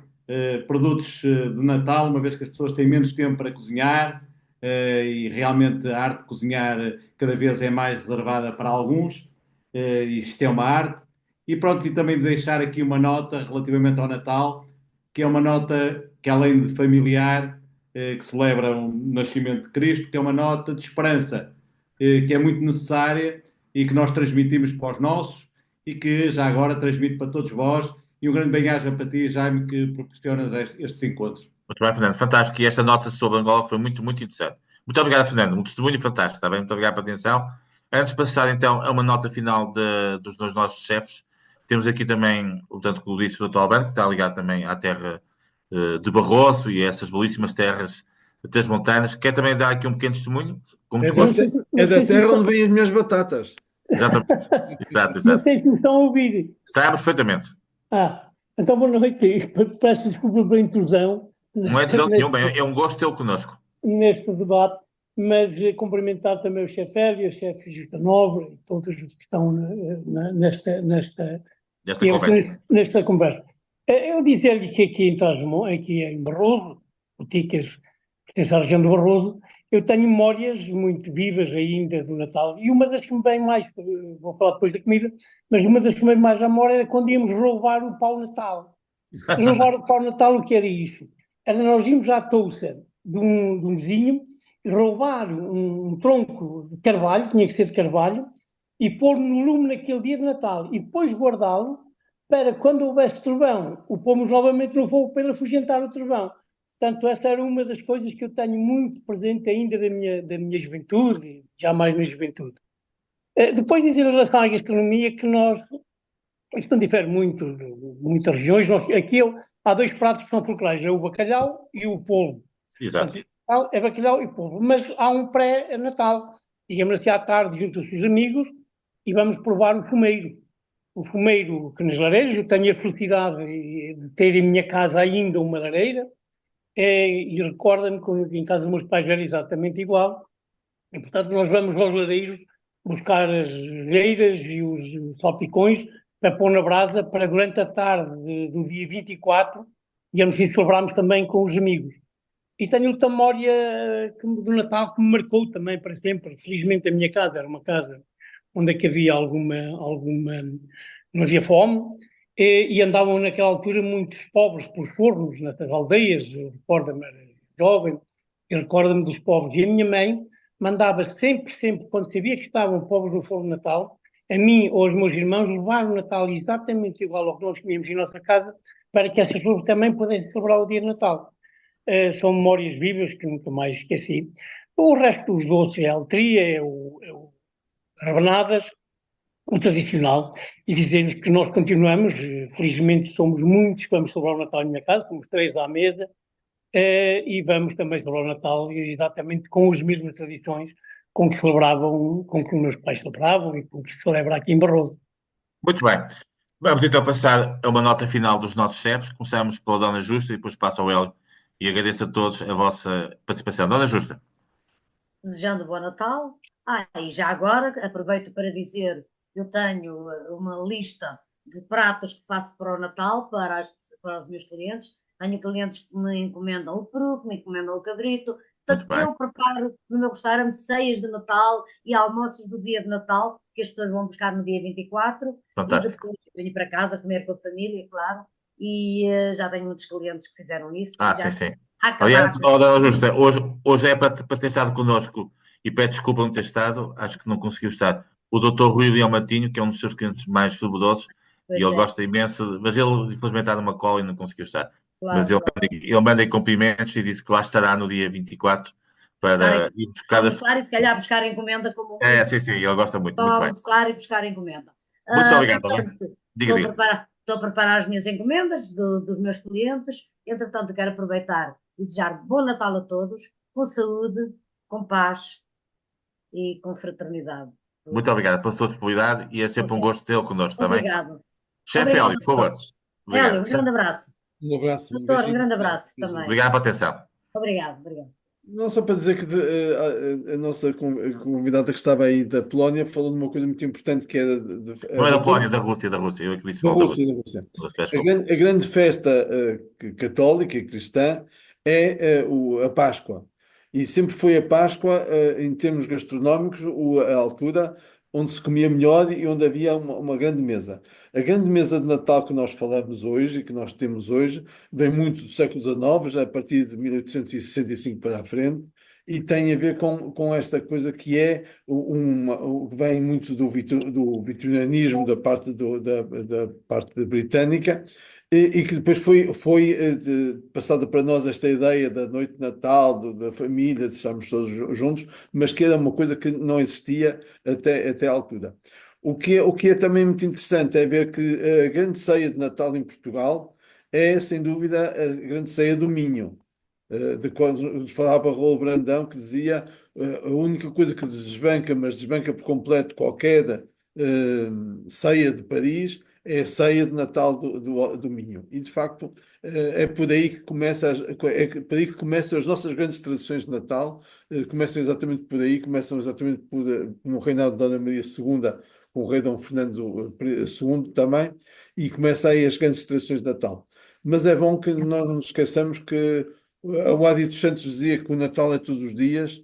produtos de Natal, uma vez que as pessoas têm menos tempo para cozinhar e realmente a arte de cozinhar cada vez é mais reservada para alguns. Isto é uma arte. E pronto, e também deixar aqui uma nota relativamente ao Natal, que é uma nota que, além de familiar, que celebra o nascimento de Cristo, que é uma nota de esperança, que é muito necessária e que nós transmitimos para os nossos e que já agora transmito para todos vós. E um grande bem-aja para ti, Jaime, que proporcionas estes encontros. Muito bem, Fernando, fantástico. E esta nota sobre Angola foi muito, muito interessante. Muito obrigado, Fernando. Um testemunho fantástico, está bem? Muito obrigado pela atenção. Antes de passar, então, a uma nota final dos dois nossos chefes, temos aqui também, portanto, como disse o Dr. Alberto, que está ligado também à terra de Barroso e a essas belíssimas terras transmontanas. Quer também dar aqui um pequeno testemunho? Como tu gostas? É da terra onde vêm as minhas batatas. Exatamente. Exato. Não sei se me estão a ouvir. Estamos perfeitamente. Então boa noite. Peço desculpa pela intrusão. Não é intrusão nenhuma, é um gosto tê-lo connosco. Neste debate, mas cumprimentar também o chefe Hélio, o chefe Justa Nobre e todos os que estão nesta conversa. Eu dizer-lhe que aqui em Barroso, Boticas, pertence à região de Barroso, eu tenho memórias muito vivas ainda do Natal, e uma das que me vem mais, vou falar depois da comida, mas uma das que me vem mais à memória era quando íamos roubar o pau Natal. Roubar o pau Natal, o que era isso? Era nós íamos à touça de um vizinho e roubar um tronco de carvalho, tinha que ser de carvalho, e pôr no lume naquele dia de Natal, e depois guardá-lo para quando houvesse trovão, o pomos novamente no fogo para afugentar o trovão. Portanto, essa era uma das coisas que eu tenho muito presente ainda da minha juventude, jamais na juventude. Depois dizer em relação à gastronomia que isto não difere muito de muitas regiões. Há dois pratos que são populares, é o bacalhau e o polvo. Exato. Portanto, é bacalhau e polvo, mas há um pré-natal, digamos assim, à tarde, junto aos seus amigos, e vamos provar o fumeiro. O fumeiro que nas lareiras, eu tenho a felicidade de ter em minha casa ainda uma lareira, e recorda-me que em casa dos meus pais era exatamente igual, e portanto nós vamos aos lareiros buscar as leiras e os salpicões para pôr na brasa para durante a tarde do dia 24, digamos assim, celebrarmos também com os amigos. E tenho outra memória do Natal que me marcou também para sempre. Felizmente a minha casa era uma casa onde é que havia não havia fome, e andavam naquela altura muitos pobres pelos fornos, nas aldeias. Eu recordo-me, era jovem, eu recordo-me dos pobres. E a minha mãe mandava sempre, quando sabia que estavam pobres no forno de Natal, a mim ou aos meus irmãos levar o Natal exatamente igual ao que nós comíamos em nossa casa, para que essas pessoas também pudessem celebrar o dia de Natal. São memórias vivas que nunca mais esqueci. O resto dos doces é a altria, rabanadas, o tradicional, e dizer-lhes que nós continuamos, felizmente somos muitos que vamos celebrar o Natal na minha casa, somos 3 à mesa, e vamos também celebrar o Natal exatamente com as mesmas tradições com que celebravam, com que os meus pais celebravam e com que se celebra aqui em Barroso. Muito bem. Vamos então passar a uma nota final dos nossos chefes. Começamos pela Dona Justa e depois passo ao Hélio. E agradeço a todos a vossa participação. Dona Justa. Desejando bom Natal. E já agora aproveito para dizer que eu tenho uma lista de pratos que faço para o Natal para os meus clientes. Tenho clientes que me encomendam o peru, que me encomendam o cabrito. Portanto, eu preparo no meu restaurante ceias de Natal e almoços do dia de Natal, que as pessoas vão buscar no dia 24. Fantástico. E depois venho para casa comer com a família, claro. E já tenho muitos clientes que fizeram isso. Sim. Aliás, Dona Justa, hoje é para ter estado connosco e peço desculpa não ter estado, acho que não conseguiu estar. O Dr. Rui Leão Matinho, que é um dos seus clientes mais fervorosos, e ele gosta imenso, mas ele infelizmente está numa cola e não conseguiu estar. Claro, mas ele manda cumprimentos e disse que lá estará no dia 24 para ir buscar almoçar e se calhar buscar encomenda como sim, ele gosta muito, muito bem. Almoçar e buscar encomenda. Muito obrigado. Estou a preparar as minhas encomendas dos meus clientes. Entretanto, quero aproveitar e desejar bom Natal a todos, com saúde, com paz e com fraternidade. Muito obrigado pela sua disponibilidade e é sempre um gosto tê-lo connosco, está bem? Obrigado. Chefe Hélio, por favor. Hélio, um grande abraço. Um abraço. Doutor, um grande abraço também. Obrigado pela atenção. Obrigado. Não, só para dizer que a nossa convidada que estava aí da Polónia falou de uma coisa muito importante que era... Não é da Polónia, da Rússia. Eu é que disse da Rússia. A grande festa católica e cristã é a Páscoa. E sempre foi a Páscoa, em termos gastronómicos, a altura onde se comia melhor e onde havia uma grande mesa. A grande mesa de Natal que nós falamos hoje e que nós temos hoje vem muito do século XIX, já a partir de 1865 para a frente, e tem a ver com esta coisa que é vem muito do vitorianismo da parte da parte britânica e que depois foi passada para nós esta ideia da noite de Natal, da família, de estarmos todos juntos, mas que era uma coisa que não existia até à altura. O que é também muito interessante é ver que a grande ceia de Natal em Portugal é, sem dúvida, a grande ceia do Minho. De quando nos falava Raul Brandão, que dizia a única coisa que desbanca, mas desbanca por completo qualquer ceia de Paris, é a ceia de Natal do Minho. E, de facto, é por aí que começam as nossas grandes tradições de Natal, começam exatamente por aí, começam exatamente no reinado de Dona Maria II, com o rei Dom Fernando II também, e começam aí as grandes tradições de Natal. Mas é bom que nós não nos esqueçamos que o Adi dos Santos dizia que o Natal é todos os dias,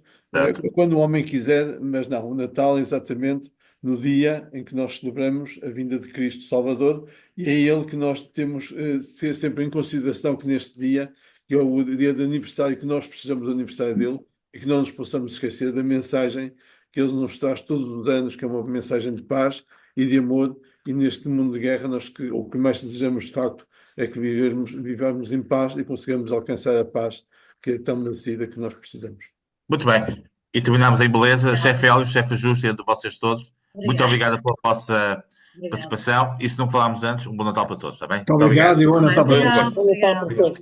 quando o homem quiser, mas não, o Natal é exatamente no dia em que nós celebramos a vinda de Cristo Salvador, e é ele que nós temos de ter sempre em consideração que neste dia, que é o dia de aniversário, que nós festejamos o aniversário dele, e que não nos possamos esquecer da mensagem que ele nos traz todos os anos, que é uma mensagem de paz e de amor, e neste mundo de guerra, o que mais desejamos de facto é que vivamos em paz e consigamos alcançar a paz que é tão merecida que nós precisamos. Muito bem. E terminamos em beleza. Chefe Hélio, chefe Justo, entre vocês todos. Muito obrigado pela vossa participação. E se não falarmos antes, um bom Natal para todos, está bem? Muito obrigado e bom Natal para todos. Bom Natal para todos.